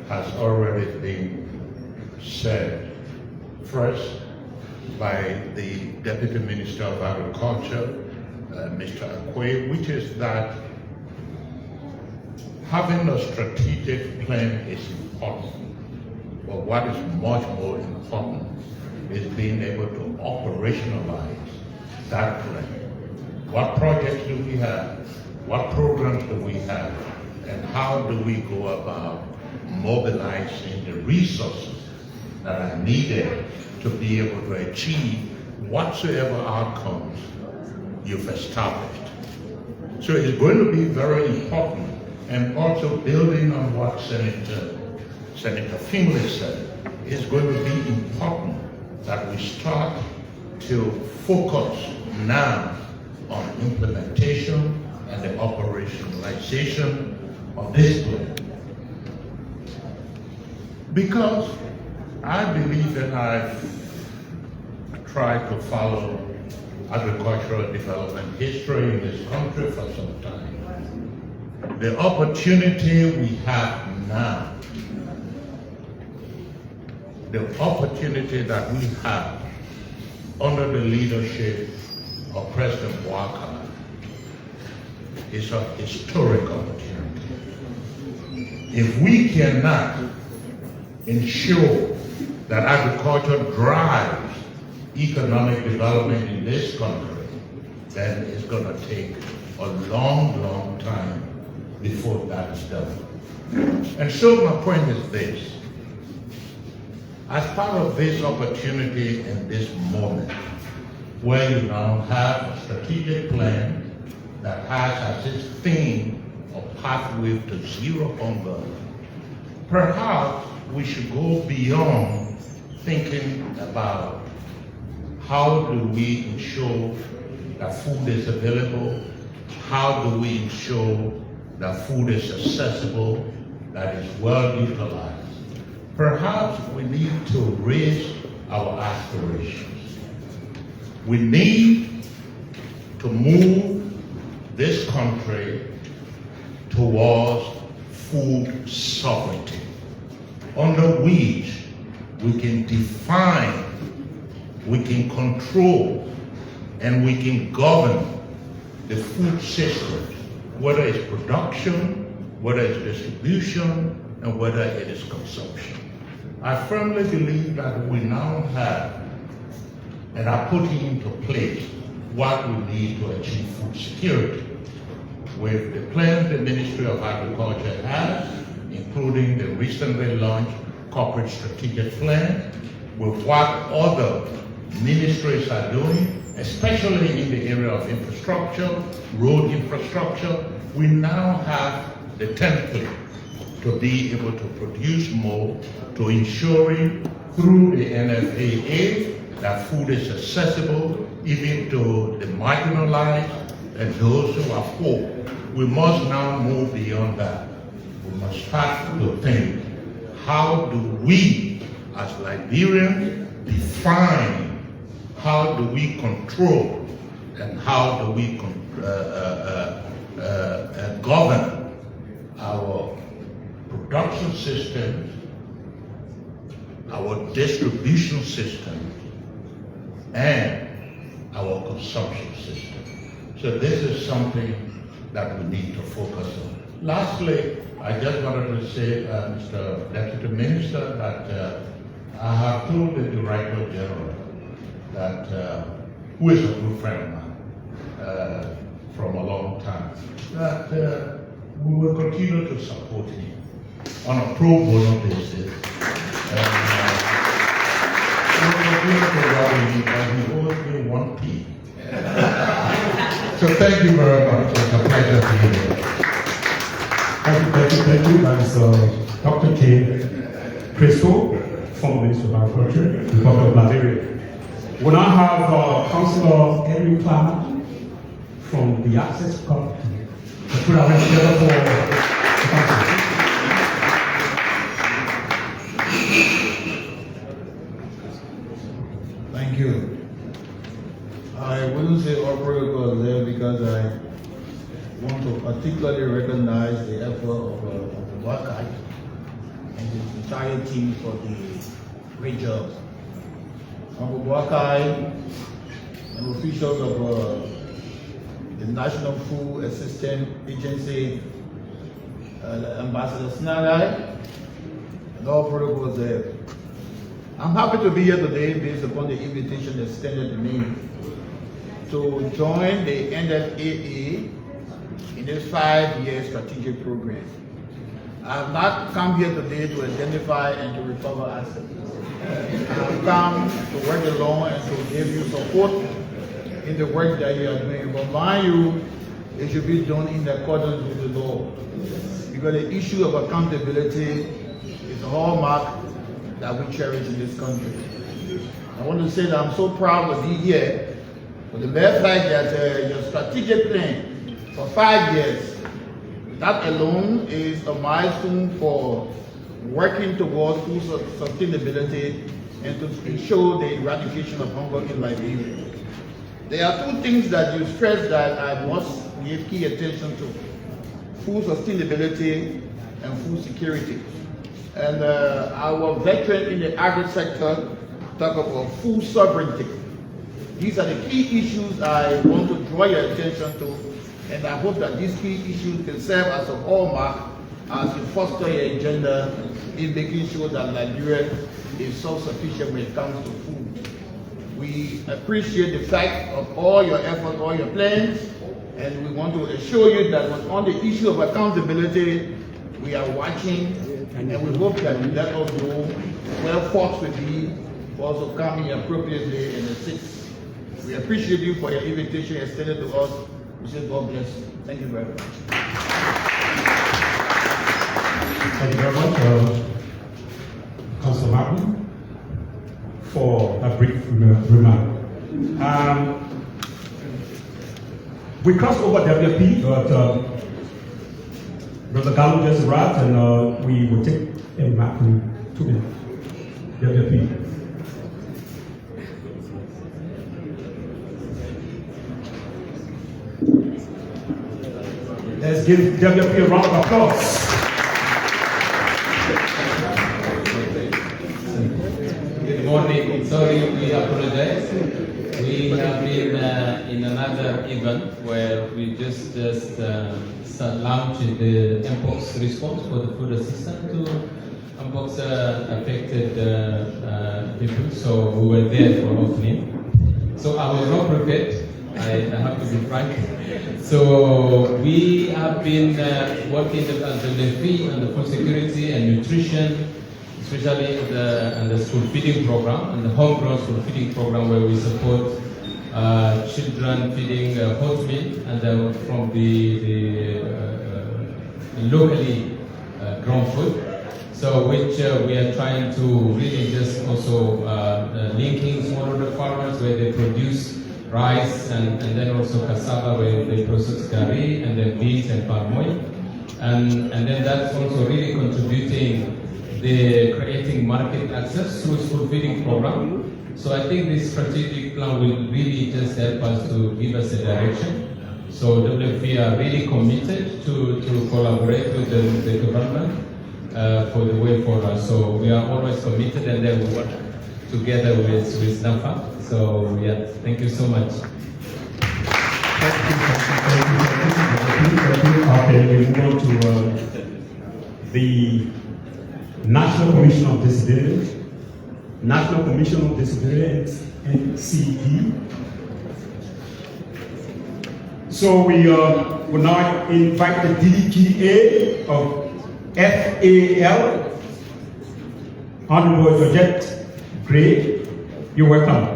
has already been said. First, by the Deputy Minister of Agriculture, Mr. Akwe, which is that having a strategic plan is important, but what is much more important is being able to operationalize that plan. What projects do we have? What programs do we have? And how do we go about mobilizing the resources that are needed to be able to achieve whatsoever outcomes you've established? So it's going to be very important, and also building on what Senator Finley said, it's going to be important that we start to focus now on implementation and the operationalization of this plan. Because I believe, and I've tried to follow agricultural development history in this country for some time, the opportunity we have now, the opportunity that we have under the leadership of President WEAH is a historic opportunity. If we cannot ensure that agriculture drives economic development in this country, then it's going to take a long, long time before that is done. And so my point is this. As part of this opportunity in this moment, where you now have a strategic plan that has as its theme a pathway to zero hunger, perhaps we should go beyond thinking about how do we ensure that food is available, how do we ensure that food is accessible, that is well utilized. perhaps we need to raise our aspirations. We need to move this country towards food sovereignty, under which we can define, we can control, and we can govern the food system, whether it's production, whether it's distribution, and whether it is consumption. I firmly believe that we now have and are putting into place what we need to achieve food security. With the plans the Ministry of Agriculture has, including the recently launched Corporate Strategic Plan, with what other ministries are doing, especially in the area of infrastructure, road infrastructure, we now have the template to be able to produce more, to ensuring through the NFAA that food is accessible even to the marginalized and those who are poor. We must now move beyond that. We must start to think, how do we as Liberians define, how do we control, and how do we govern our production systems, our distribution system, and our consumption system. So this is something that we need to focus on. Lastly, I just wanted to say, Mr. Deputy Minister, that I have told the Director General that, who is a good friend of mine from a long time, that we will continue to support him on a pro bono basis. We will continue to rally him, and he owes me 1 P. So thank you very much. It's a pleasure being here. Thank you. That is Dr. K. Crystal, former Minister of Agriculture, Republic of Liberia. We now have Councillor Edwin CLAR from the Access Committee to put our hands together for the council. Thank you. I wouldn't say all protocols there because I want to particularly recognize the effort of the WEAH and his entire team for the great job. Uncle WEAH and officials of the National Food Assistance Agency, Ambassador Snagai, and all protocols there. I'm happy to be here today based upon the invitation extended to me to join the NFAA in this 5-year strategic program. I have not come here today to identify and to recover assets. I have come to work along and to give you support in the work that you are doing. But mind you, it should be done in accordance with the law. Because the issue of accountability is a hallmark that we cherish in this country. I want to say that I'm so proud to be here for the mere fact that your strategic plan for 5 years, that alone is a milestone for working towards food sustainability and to ensure the eradication of hunger in Liberia. There are 2 things that you stressed that I must give key attention to: food sustainability and food security. And our veteran in the agri sector talk about food sovereignty. These are the key issues I want to draw your attention to, and I hope that these key issues can serve as a hallmark as you foster your agenda in making sure that Liberia is self-sufficient when it comes to food. We appreciate the fact of all your effort, all your plans, and we want to assure you that on the issue of accountability, we are watching, and we hope that you let us know where faults will be for us to come in appropriately and assist. We appreciate you for your invitation extended to us. We say God bless you. Thank you very much. Thank you very much, Councillor Martin, for that brief remark. We crossed over WP, but Brother Gallo just arrived, and we will take him back 2 minutes. WP. Let's give WP a round of applause. Good morning. Sorry, we apologize. We have been in another event where we just launched the Mpox response for the food assistance to Mpox affected people. So we were there for opening. So I was not prepared. I have to be frank. So we have been working as the Nfaa and the food security and nutrition, especially the school feeding program and the homegrown school feeding program, where we support children feeding hot meal and from the locally grown food. So which we are trying to really just also linking smallholder farmers where they produce rice and then also cassava where they process curry and then beans and palm oil. And then that's also really contributing the creating market access through school feeding program. So I think this strategic plan will really just help us to give us a direction. So WFP are really committed to collaborate with the government for the way forward. So we are always committed, and then we work together with Nfaa. So yeah, thank you so much. Okay, we move on to the National Commission of Disability. National Commission of Disability, NCD. So we will now invite the DGA of FAL, Honorable Georgette Gray. You're welcome.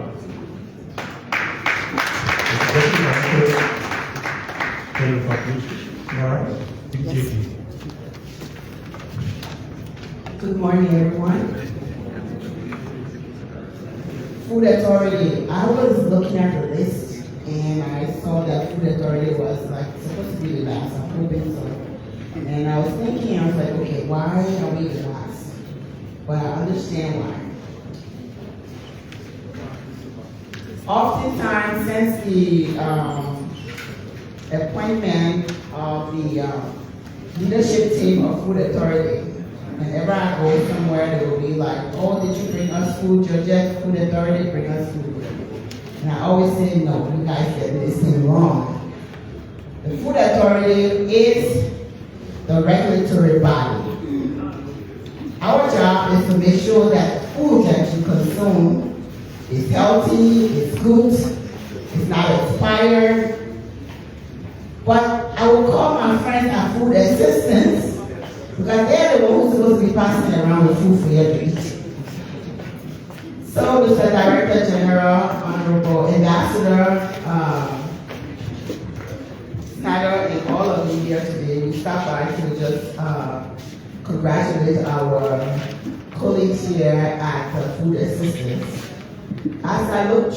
Good morning, everyone. Food Authority. I was looking at the list and I saw that Food Authority was like supposed to be the last. I'm hoping so. And I was thinking, I was like, okay, why are we the last? But I understand why. Oftentimes, since the appointment of the leadership team of Food Authority, whenever I go somewhere, they will be like, oh, did you bring us food, Georgette? Food Authority, bring us food. And I always say, no, you guys get this thing wrong. The Food Authority is the regulatory body. Our job is to make sure that food that you consume is healthy, is good, it's not expired. But I will call my friends at food assistants because they're the ones who's supposed to be passing around the food for you to eat. So, Mr. Director General, Honorable Ambassador Snyder, and all of you here today, we stopped by to just congratulate our colleagues here at the Food Assistance. As I look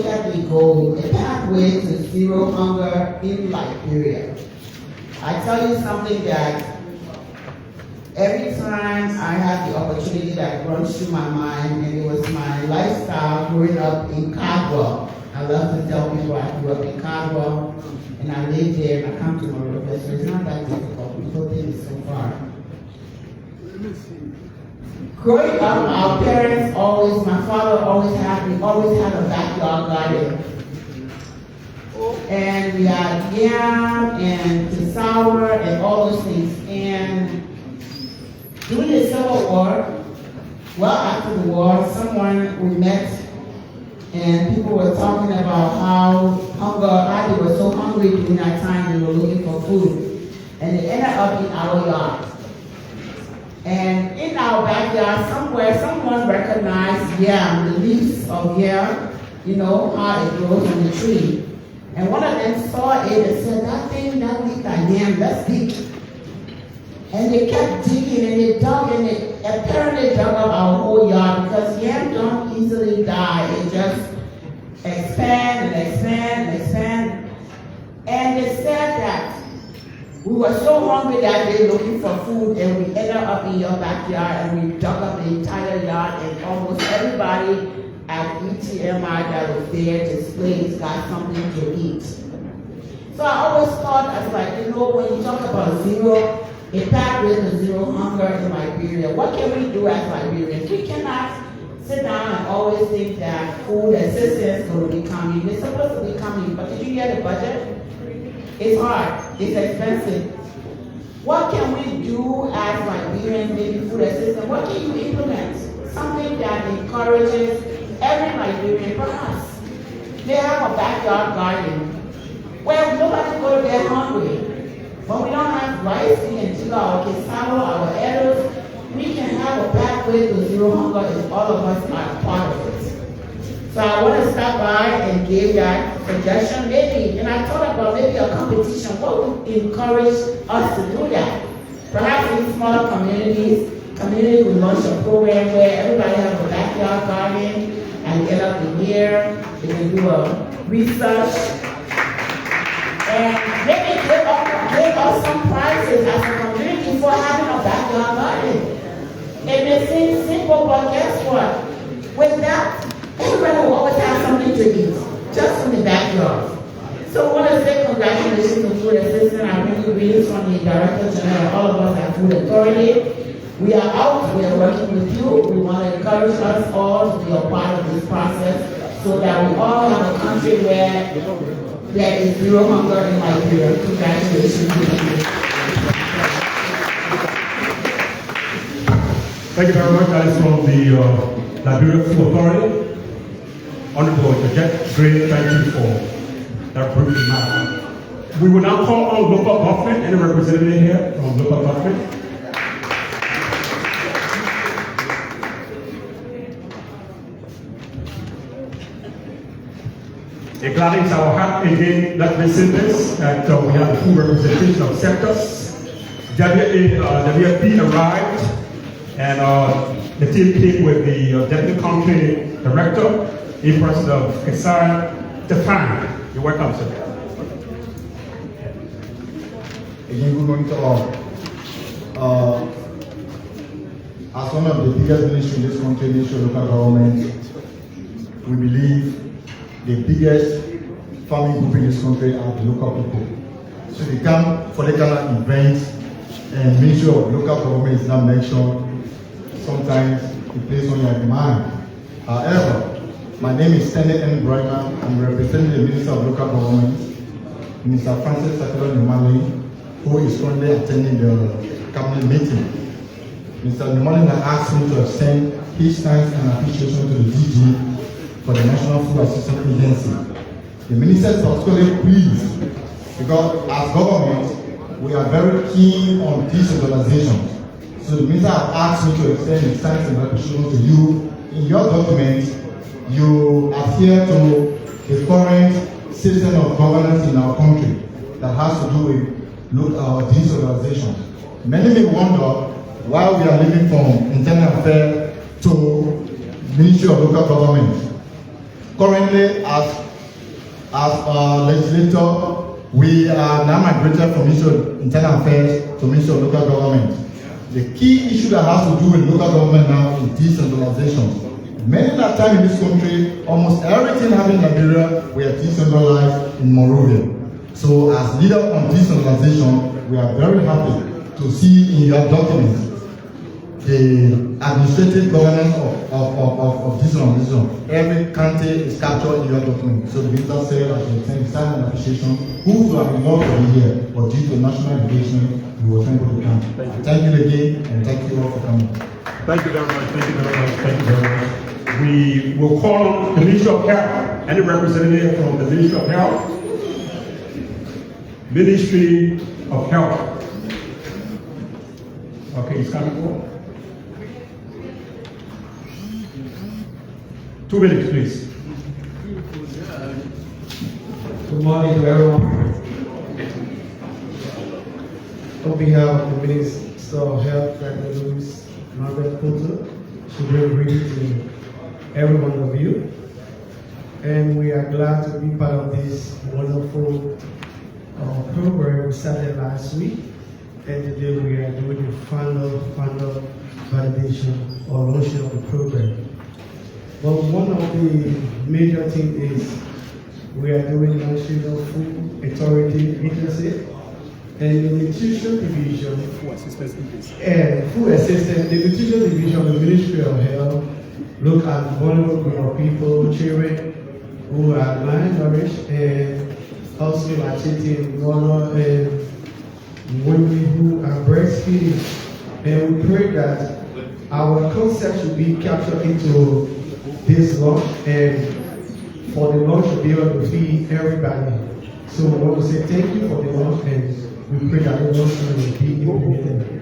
at the goal, the pathway to zero hunger in Liberia, I tell you something that every time I have the opportunity that runs through my mind, and it was my lifestyle growing up in Caldwell. I love to tell people I grew up in Caldwell, and I lived there, and I come to Monrovia, so it's not that difficult. People think it's so far. Growing up, our parents my father always had a backyard garden. And we had yam and cassava and all those things. And during the Civil War, well after the war, we met and people were talking about how they were so hungry during that time, they were looking for food. And they ended up in our yard. And in our backyard somewhere, someone recognized yam, the leaves of yam, you know, how it grows on the tree. And one of them saw it and said, that leaf, that yam, let's dig. And they kept digging and they dug and they apparently dug up our whole yard because yam don't easily die. It just expand and expand and expand. And they said that We were so hungry that day looking for food, and we ended up in your backyard, and we dug up the entire yard, and almost everybody at ETMI that was there displays got something to eat. So I always thought, I was like, you know, when you talk about zero, a pathway to zero hunger in Liberia, what can we do as Liberians? We cannot sit down and always think that food assistance is going to be coming. It's supposed to be coming, but did you hear the budget? It's hard, it's expensive. What can we do as Liberians, maybe food assistance? What can you implement? Something that encourages every Liberian, perhaps. They have a backyard garden where nobody go to bed hungry. When we don't have rice, we can do our cassava, our edibles. We can have a pathway to zero hunger if all of us are part of it. So I want to stop by and give that suggestion, maybe, and I thought about maybe a competition. What would encourage us to do that? Perhaps in smaller communities would launch a program where everybody has a backyard garden and get up the year, they can do a research, and maybe give us some prizes as a community for having a backyard garden. It may seem simple, but guess what? With that, everybody will always have something to eat, just in the backyard. So I want to say congratulations to Food Assistance. I bring you greetings from the Director General, all of us at Food Authority. We are out, we are working with you. We want to encourage us all to be a part of this process so that we all have a country where there is zero hunger in Liberia. Congratulations to you. Thank you very much. That is from the Liberia Food Authority. Honorable Jet, great thank you for that brief remark. We will now call on local government. Any representative here from local government? A glad is our heart again that we see this, that we have the full representation of sectors. WFP arrived, and the team came with the Deputy Country Director, in person of Kesar Stefan. You're welcome, sir. Again, good morning to all. As one of the biggest ministries in this country, Ministry of Local Government, we believe the biggest farming group in this country are the local people. So they come for the kind of events, and Ministry of Local Government is not mentioned. Sometimes it plays on your demand. However, my name is Stanley N. Broyman. I'm representing the Minister of Local Government, Mr. Francis Sakelo Numali, who is currently attending the cabinet meeting. Mr. Numali has asked me to extend his thanks and appreciation to the DG for the National Food Assistance Agency. The Minister is particularly pleased because as government, we are very keen on decentralization. So the Minister has asked me to extend his thanks and appreciation to you. In your document, you adhere to the current system of governance in our country that has to do with decentralization. Many may wonder why we are moving from internal affairs to Ministry of Local Government. Currently, as a legislator, we are now migrated from Ministry of Internal Affairs to Ministry of Local Government. The key issue that has to do with local government now is decentralization. Many of the time in this country, almost everything happening in Liberia, we are decentralized in Monrovia. So as leader on decentralization, we are very happy to see in your documents the administrative governance of decentralization. Every county is captured in your document. So the minister said I should send sign and appreciation. Who have been involved for the year, but due to national engagement, we were able to come. Thank you again, and thank you all for coming. Thank you very much. Thank you very much. Thank you very much. We will call on the Ministry of Health. Any representative from the Ministry of Health? Ministry of Health. Okay, it's coming forward. 2 minutes, please. Good morning to everyone. On behalf of the Minister of Health, Dr. Louis Margaret Porter, she bring greetings to every one of you. And we are glad to be part of this wonderful program we started last week, and today we are doing the final validation or launching of the program. But one of the major things is we are doing National Food Authority Agency and the Nutrition Division. Food Assistance and Food Assistance, the Nutrition Division of the Ministry of Health look at vulnerable group of people, children who are malnourished, and also are treating water and women who are breastfeeding. And we pray that our concept should be captured into this launch, and for the launch to be able to feed everybody. So we want to say thank you for the launch, and we pray that the launch will be implemented.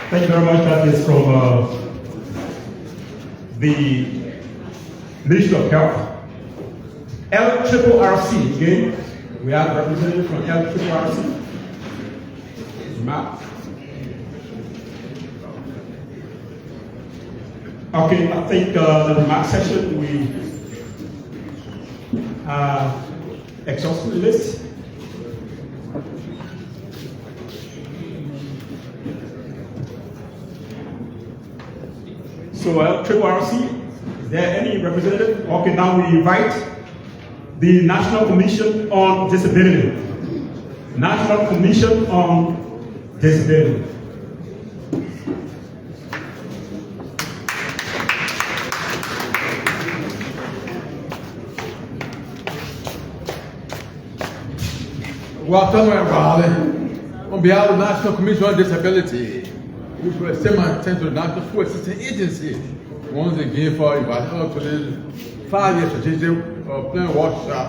Thank you very much. That is from the Ministry of Health. LRRC, again, we have a representative from LRRC. Okay, I think the remark session, we exhausted the list. So LRRC, is there any representative? Okay, now we invite the National Commission on Disability. National Commission on Disability. Welcome, everybody. On behalf of the National Commission on Disability, we will extend my thanks to the National Food Assistance Agency once again for inviting us to this 5-year strategic plan workshop.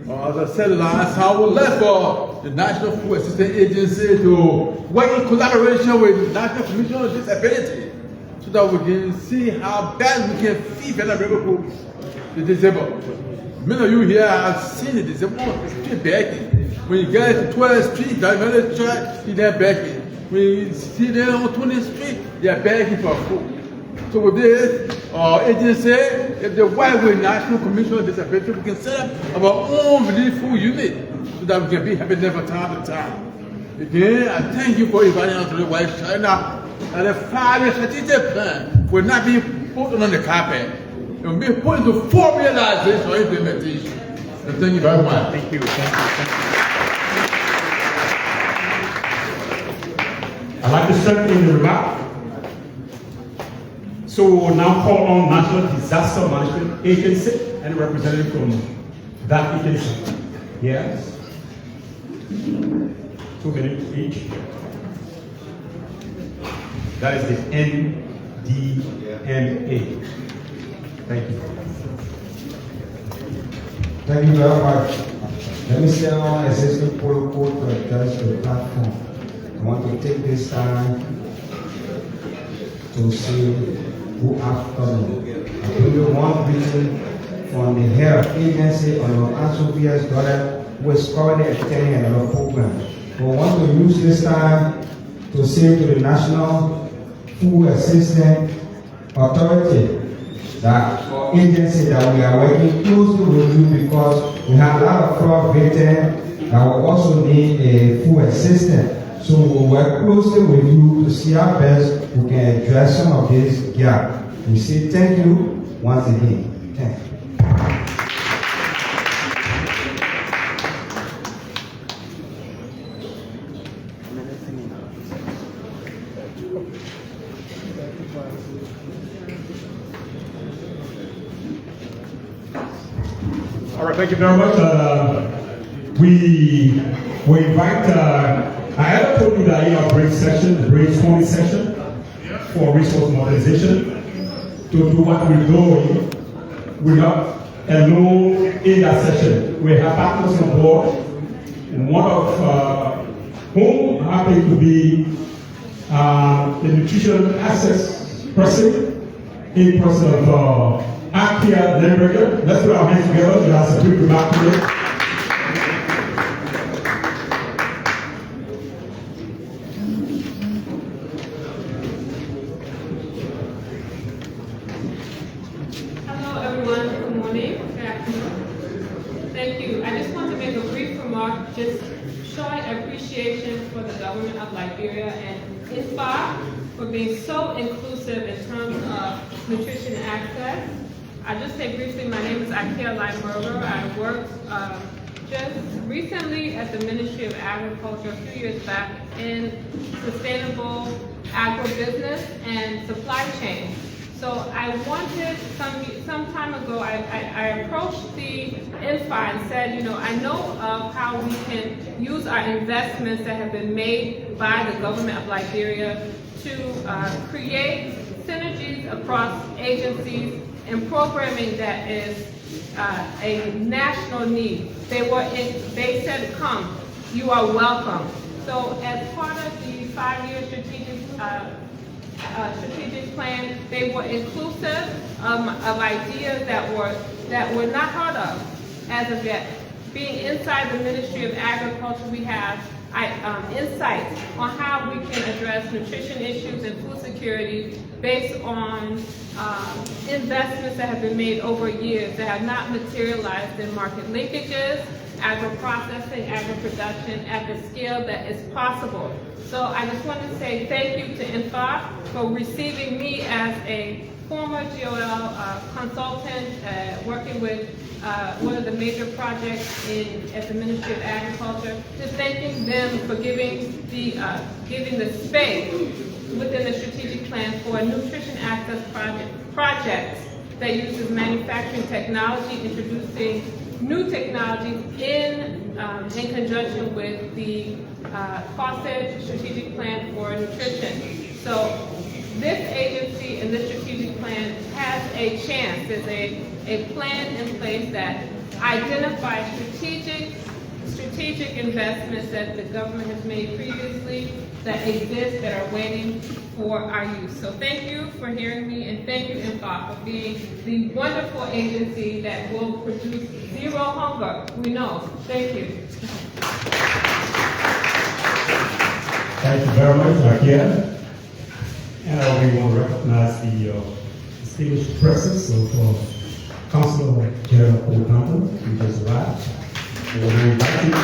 As I said last time, I would like for the National Food Assistance Agency to work in collaboration with the National Commission on Disability so that we can see how best we can feed vulnerable groups, the disabled. Many of you here have seen the disabled on the street begging. When you get to 12th Street, Diamond Church, see them begging. When you see them on 20th Street, they are begging for food. So with this agency, if they work with National Commission on Disability, we can set up our own relief food unit so that we can be helping them from time to time. Again, I thank you for inviting us to the White China. And the 5-year strategic plan will not be put on the carpet. It will be put into full realization or implementation. So thank you very much. Thank you. Thank you. I'd like to strengthen the remark. So we'll now call on National Disaster Management Agency and a representative from that agency. Yes. 2 minutes each. That is the NDMA. Thank you. Thank you very much. Let me say our existing protocol to address the platform. I want to take this time to see who after me. I bring you one greeting from the Health Agency on our Sophia's daughter, who is currently attending another program. We want to use this time to say to the National Food Assistance Authority, that agency, that we are working closely with you because we have a lot of fraud victims that will also need a food assistance. So we'll work closely with you to see how best we can address some of this gap. We say thank you once again. Thank you. All right, thank you very much. We invite, I had told you that in our break session, the break 20 session for resource mobilization, to do what we're doing. We're not alone in that session. We have partners on board, one of whom happened to be the nutrition access person, in person of Akia Lemberger. Let's put our hands together. He has a quick remark today. Hello everyone, good morning, good afternoon. I just want to make a brief remark, just showing appreciation for the government of Liberia and Nfaa for being so inclusive in terms of nutrition access. I'll just say briefly, my name is Ikea Lineberger. I worked just recently at the Ministry of Agriculture a few years back in sustainable agribusiness and supply chain. So I wanted, some time ago, I approached the Nfaa and said, you know, I know of how we can use our investments that have been made by the government of Liberia to create synergies across agencies and programming that is a national need. They said, come, you are welcome. So as part of the 5-year strategic plan, they were inclusive of ideas that were not heard of as of yet. Being inside the Ministry of Agriculture, we have insights on how we can address nutrition issues and food security based on investments that have been made over years that have not materialized in market linkages, agro-processing, agro-production at the scale that is possible. So I just want to say thank you to Nfaa for receiving me as a former GOL consultant working with one of the major projects at the Ministry of Agriculture, just thanking them for giving the space within the strategic plan for a nutrition access project that uses manufacturing technology, introducing new technologies in conjunction with the COSED strategic plan for nutrition. So this agency and this strategic plan has a chance. There's a plan in place that identifies strategic investments that the government has made previously that exist, that are waiting for our use. So thank you for hearing me, and thank you, Nfaa, for being the wonderful agency that will produce zero hunger. We know. Thank you. Thank you very much, Ikea. And we want to recognize the distinguished presence of Councilor General Paul who just arrived. And we invite you to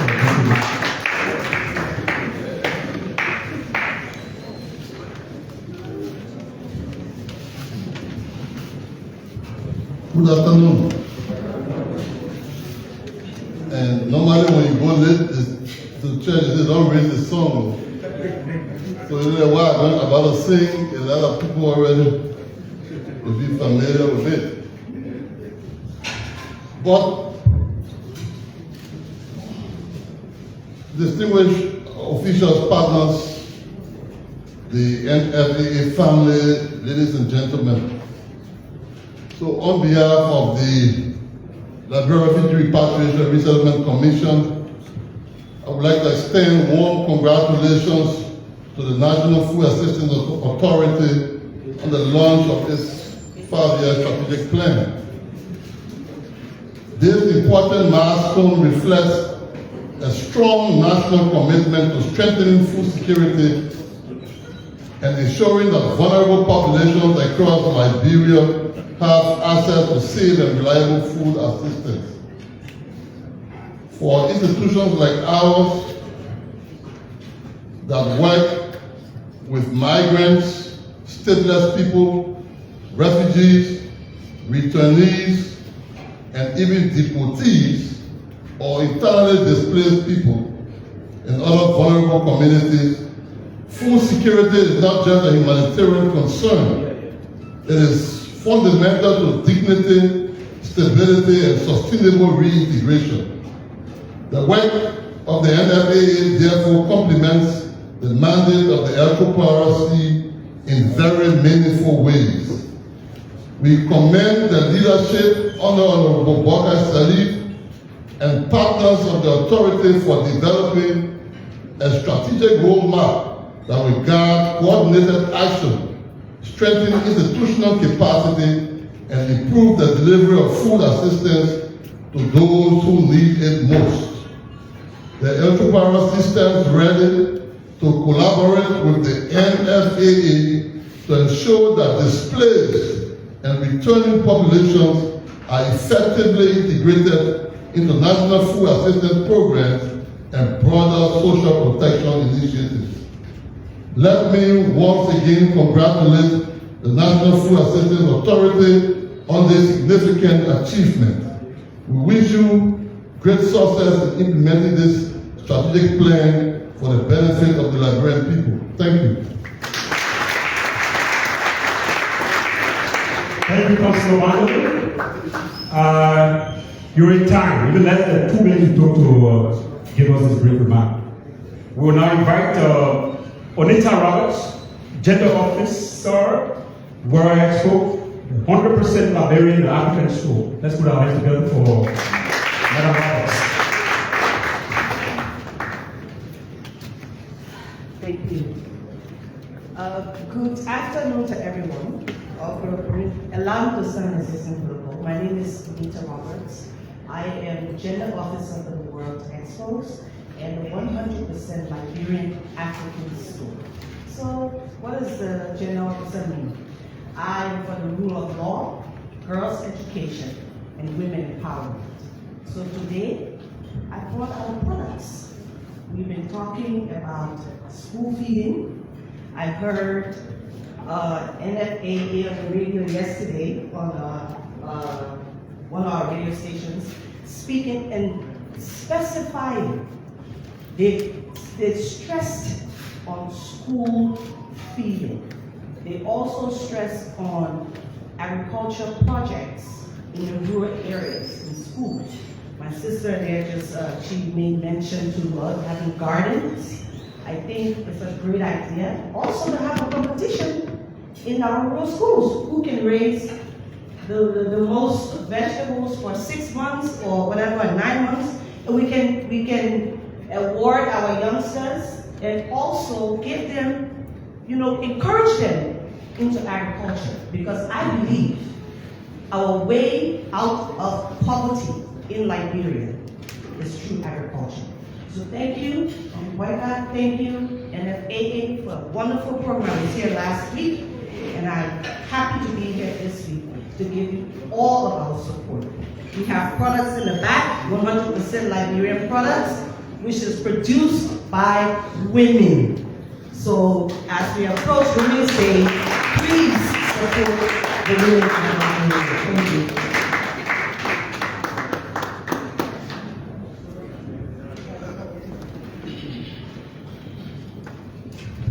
Good afternoon. And normally when you go late to church, they don't read the song. So you know what I'm about to sing, a lot of people already will be familiar with it. But distinguished officials, partners, the NFAA family, ladies and gentlemen. So on behalf of the Liberia Refugee Repatriation and Resettlement Commission, I would like to extend warm congratulations to the National Food Assistance Authority on the launch of this 5-year strategic plan. This important milestone reflects a strong national commitment to strengthening food security and ensuring that vulnerable populations across Liberia have access to safe and reliable food assistance. For institutions like ours that work with migrants, stateless people, refugees, returnees, and even deportees or internally displaced people in other vulnerable communities, food security is not just a humanitarian concern. It is fundamental to dignity, stability, and sustainable reintegration. The work of the NFAA therefore complements the mandate of the LCRC in very meaningful ways. We commend the leadership under Honorable Bokar Salif and partners of the authority for developing a strategic roadmap that will guide coordinated action, strengthen institutional capacity, and improve the delivery of food assistance to those who need it most. The LCRC stands ready to collaborate with the NFAA to ensure that displaced and returning populations are effectively integrated international food assistance programs, and broader social protection initiatives. Let me once again congratulate the National Food Assistance Authority on this significant achievement. We wish you great success in implementing this strategic plan for the benefit of the Liberian people. Thank you. Thank you, Councilor Mando. You're in time. Even less than 2 minutes to give us this brief remark. We will now invite Onita Roberts, Gender Officer, World Expo, 100% Liberian and African School. Let's put our hands together for Madam Roberts. Thank you. Good afternoon to everyone. Allow me to stand assistant protocol. My name is Anita Roberts. I am Gender Officer for the World Expos and the 100% Liberian African School. So, what does the Gender Officer mean? I am for the rule of law, girls' education, and women empowerment. So today, I brought our products. We've been talking about school feeding. I heard Nfaa on the radio yesterday on one of our radio stations speaking and specifying. They stressed on school feeding. They also stressed on agriculture projects in the rural areas in schools. My sister there just, she made mention to having gardens. I think it's a great idea. Also to have a competition in our rural schools. Who can raise the most vegetables for 6 months or whatever, 9 months. And we can award our youngsters and also give them, encourage them into agriculture. Because I believe our way out of poverty in Liberia is through agriculture. So thank you, and WEAH, thank you, and Nfaa for a wonderful program. I was here last week, and I'm happy to be here this week to give you all of our support. We have products in the back, 100% Liberian products, which is produced by women. So as we approach Women's Day, please support the women in Liberia. Thank you.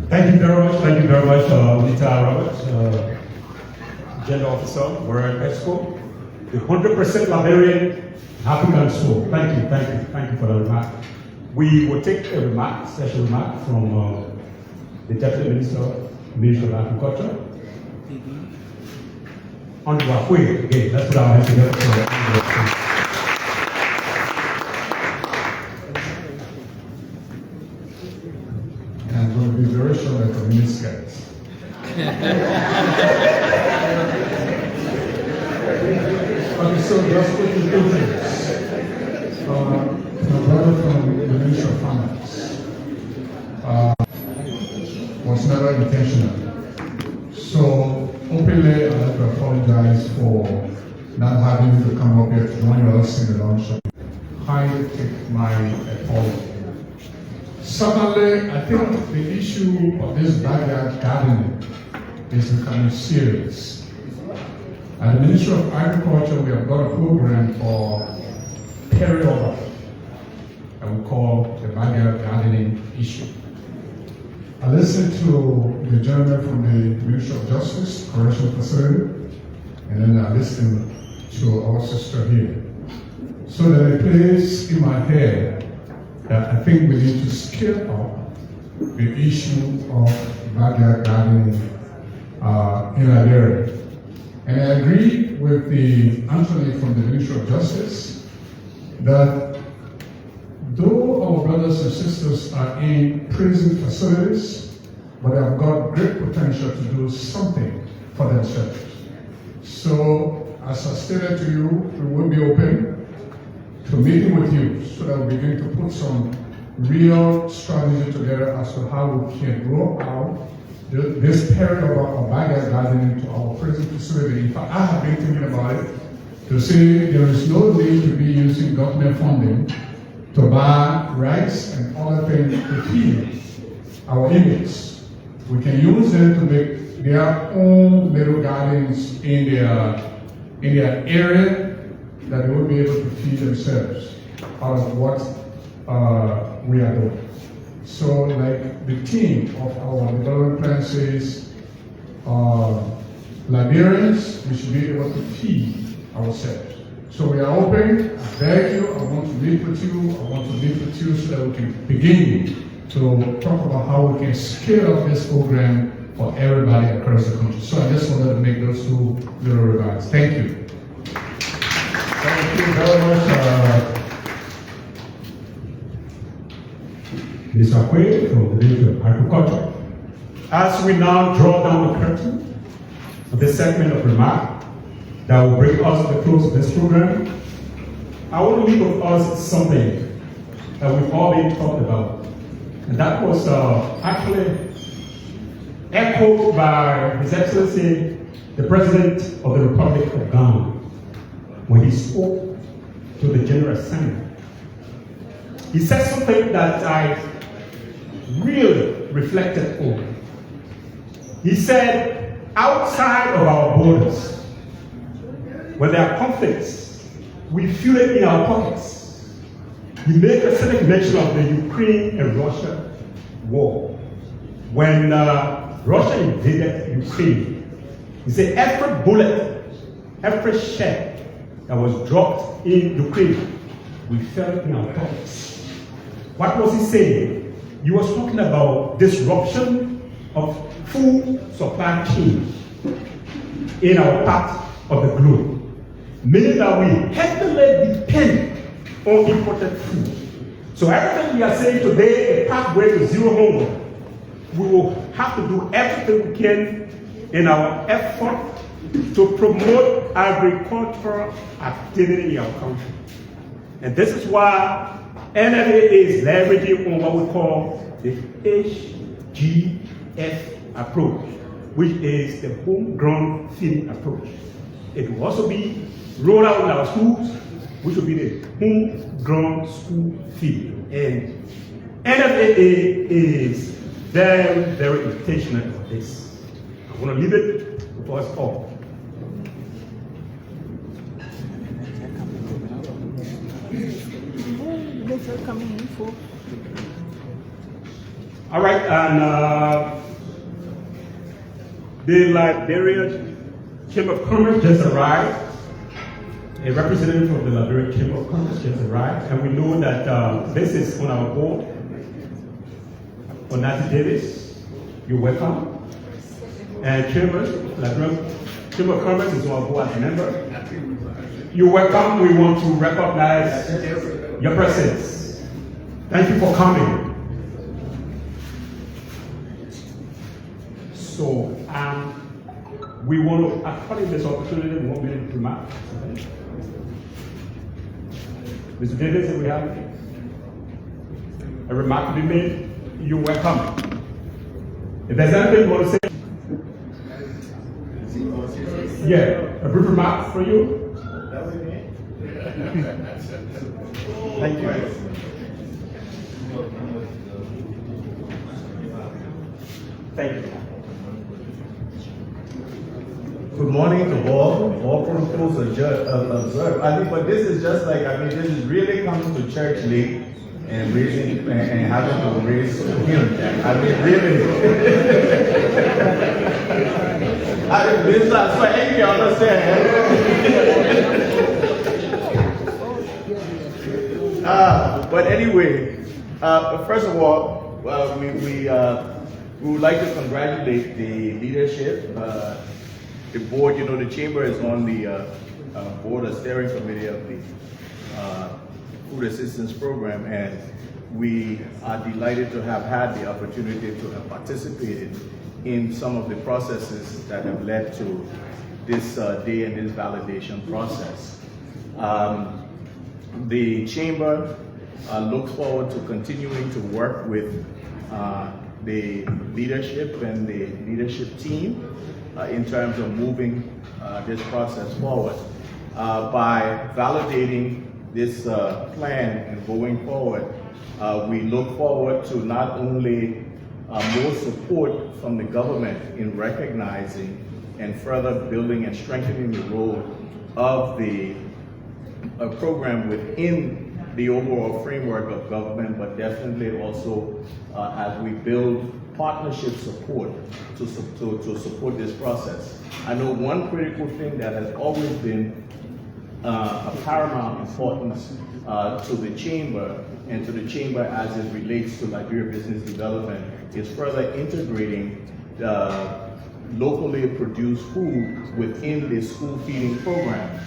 Thank you very much, Anita Roberts, Gender Officer, World Expo, the 100% Liberian African School. Thank you for the remark. We will take a remark, special remark from the Deputy Minister of Agriculture. On the way, again, let's put our hands together. I'm going to be very short at the miniskirts. Okay, so just quickly 2 things. My brother from the Ministry of Finance was never intentional. So openly, I'd like to apologize for not having to come up here to join us in the launch. I take my apology. Secondly, I think the issue of this backyard gardening is becoming serious. At the Ministry of Agriculture, we have got a program for carryover that we call the backyard gardening issue. I listened to the gentleman from the Ministry of Justice, Correctional Facility, and then I listened to our sister here. So that it plays in my head that I think we need to scale up the issue of backyard gardening in Liberia. And I agree with Anthony from the Ministry of Justice that though our brothers and sisters are in prison facilities, but they have got great potential to do something for themselves. So, as I stated to you, we will be open to meeting with you so that we begin to put some real strategy together as to how we can roll out this period of backyard gardening to our prison facility. In fact, I have been thinking about it to say there is no need to be using government funding to buy rice and other things to feed our inmates. We can use them to make their own little gardens in their area that they will be able to feed themselves out of what we are doing. So like the theme of our development plan says, Liberians, we should be able to feed ourselves. So we are open. I beg you, I want to meet with you. I want to meet with you so that we can begin to talk about how we can scale up this program for everybody across the country. So I just wanted to make those two little remarks. Thank you. Thank you very much, Ms. Akwe from the Ministry of Agriculture. As we now draw down the curtain of this segment of remark that will bring us to the close of this program, I want to leave with us something that we've all been talking about. And that was actually echoed by His Excellency, the President of the Republic of Ghana, when he spoke to the General Assembly. He said something that I really reflected on. He said, outside of our borders, when there are conflicts, we feel it in our pockets. He made a specific mention of the Ukraine and Russia war. When Russia invaded Ukraine, he said every bullet, every shell that was dropped in Ukraine, we felt it in our pockets. What was he saying? He was talking about disruption of food supply chain in our part of the globe. Meaning that we heavily depend on imported food. So everything we are saying today, a pathway to zero hunger, we will have to do everything we can in our effort to promote agricultural activity in our country. And this is why NFA is leveraging on what we call the HGF approach, which is the homegrown feeding approach. It will also be rolled out in our schools, which will be the homegrown school feeding. And NFA is very, very intentional about this. I want to leave it with us all. All right, and the Liberia Chamber of Commerce just arrived. A representative of the Liberia Chamber of Commerce just arrived, and we know that this is on our board. Onati Davis, you're welcome. And Liberia Chamber of Commerce is on our board as a member. You're welcome. We want to recognize your presence. Thank you for coming. So, we want to, according to this opportunity, we want to make remarks. Mr. Davis, if we have a remark to be made, you're welcome. If there's anything you want to say, yeah, a brief remark for you. Thank you. Thank you. Good morning to all protocols observed. I mean, but this is just like, I mean, this is really coming to church late and raising and having to raise him. I mean, really. I mean, this is so angry, I understand. But anyway, first of all, we would like to congratulate the leadership. The board, you know, the chamber is on the board of steering committee of the food assistance program, and we are delighted to have had the opportunity to have participated in some of the processes that have led to this day and this validation process. The chamber looks forward to continuing to work with the leadership and the leadership team in terms of moving this process forward. by validating this plan and going forward, we look forward to not only more support from the government in recognizing and further building and strengthening the role of the program within the overall framework of government, but definitely also as we build partnership support to support this process. I know one critical thing that has always been of paramount importance to the chamber and to the chamber as it relates to Liberia business development is further integrating locally produced food within the school feeding program.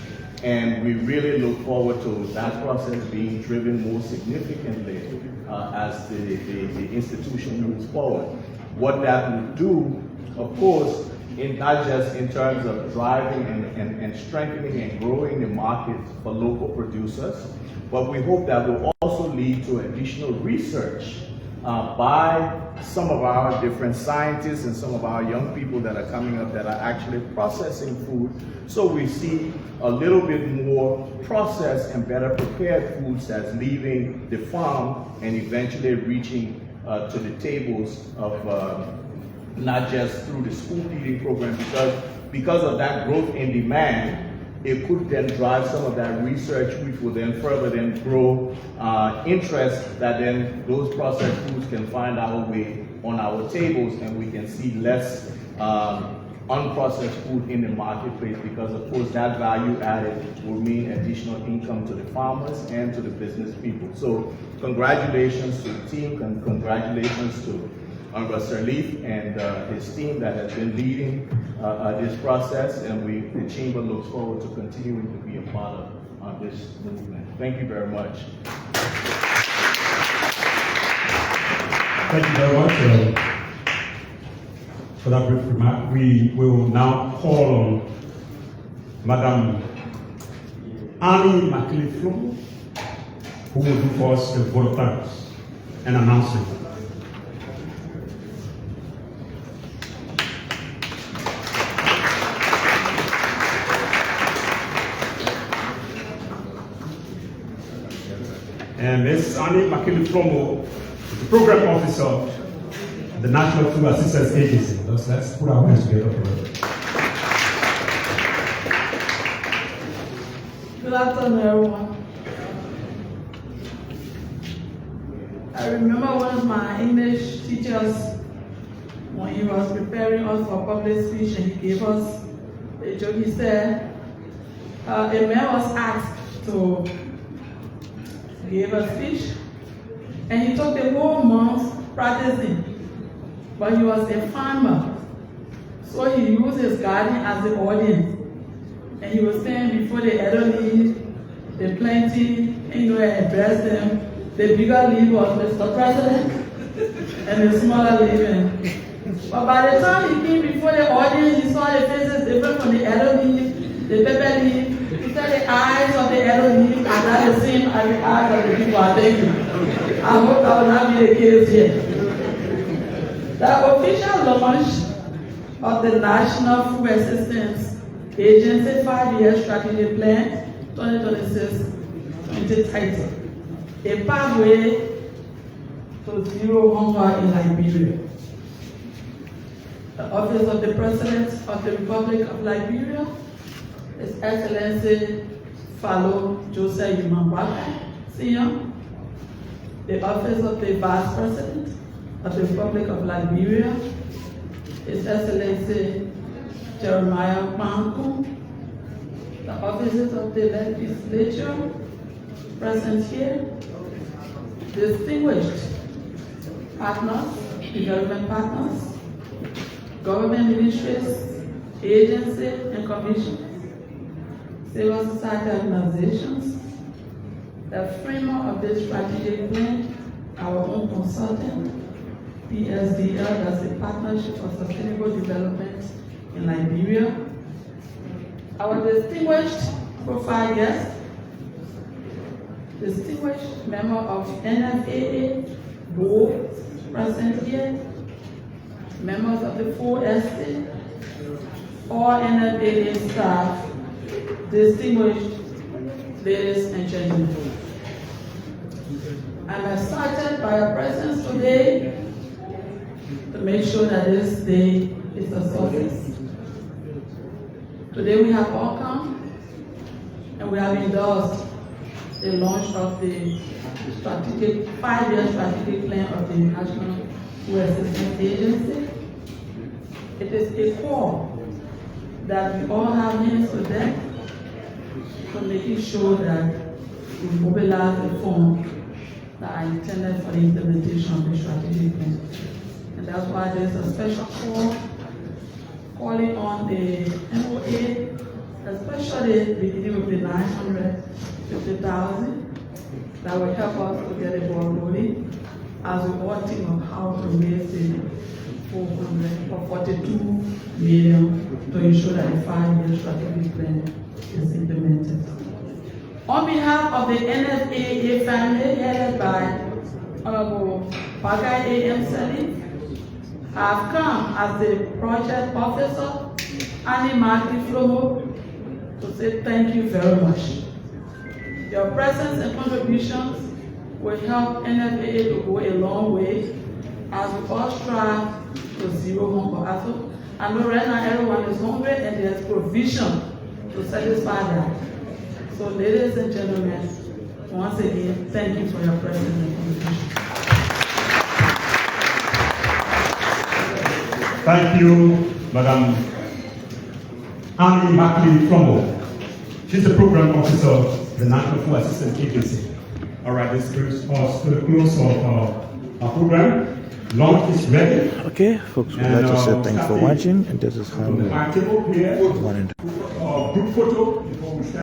And we really look forward to that process being driven more significantly as the institution moves forward. What that will do, of course, not just in terms of driving and strengthening and growing the market for local producers, but we hope that will also lead to additional research by some of our different scientists and some of our young people that are coming up that are actually processing food. So we see a little bit more processed and better prepared foods that's leaving the farm and eventually reaching to the tables of not just through the school feeding program, because of that growth in demand, it could then drive some of that research, which will then further grow interest that then those processed foods can find our way on our tables, and we can see less unprocessed food in the marketplace, because of course that value added will mean additional income to the farmers and to the business people. So congratulations to the team, and congratulations to Honorable Sirleaf and his team that has been leading this process, and the Chamber looks forward to continuing to be a part of this movement. Thank you very much. Thank you very much for that brief remark. We will now call on Madam Annie McLean, who will do for us the vote of thanks and announcement. And Ms. Annie McKinley-Flomo is the Program Officer of the National Food Assistance Agency. Let's put our hands together for her. Good afternoon, everyone. I remember one of my English teachers, when he was preparing us for public speech, and he gave us a joke. He said, a man was asked to give a speech, and he took the whole month practicing, but he was a farmer, so he used his garden as the audience, and he was saying before the elderly, the plenty, address them. The bigger leaf was Mr. President, and the smaller leaf. But by the time he came before the audience, he saw the faces different from the elderly, the pepper leaf. He said the eyes of the elderly are not the same as the eyes of the people are thinking. I hope that will not be the case here. The official launch of the National Food Assistance Agency 5-year strategic plan 2026-2030, a pathway to zero hunger in Liberia. The Office of the President of the Republic of Liberia, His Excellency Fallow Joseph Yumambaka, Sr., the Office of the Vice President of the Republic of Liberia, His Excellency Jeremiah Kwanku, the offices of the legislature present here, distinguished partners, development partners, government ministries, agencies and commissions, civil society organizations, the framer of this strategic plan, our own consultant, PSDL, that's the Partnership for Sustainable Development in Liberia, our distinguished profile guest, distinguished member of NFAA board present here, members of the full estate, all NFAA staff, distinguished ladies and gentlemen. I'm excited by your presence today to make sure that this day is a success. Today we have welcomed and we have endorsed the launch of the strategic 5-year strategic plan of the National WEAH Assistance Agency. It is a core that we all have hands with them for making sure that we mobilize the funds that are intended for the implementation of the strategic plan. And that's why there's a special call calling on the MOA, especially beginning with the 950,000 that will help us to get the ball rolling as we all think of how to raise the 442 million to ensure that the 5-year strategic plan is implemented. On behalf of the NFAA family headed by Honorable Pagai A.M. Selim, I have come as the project officer, Annie Marty Flomo, to say thank you very much. Your presence and contributions will help NFAA to go a long way as we all strive to zero hunger. I know right now everyone is hungry and there's provision to satisfy that. So ladies and gentlemen, once again, thank you for your presence and contribution. Thank you, Madam Annie Mackley Flumbo. She's the Program Officer of the National Food Assistance Agency. All right, this brings us to the close of our program. Launch is ready. Okay, folks, we'd like to say thanks for watching, and this is how we group photo.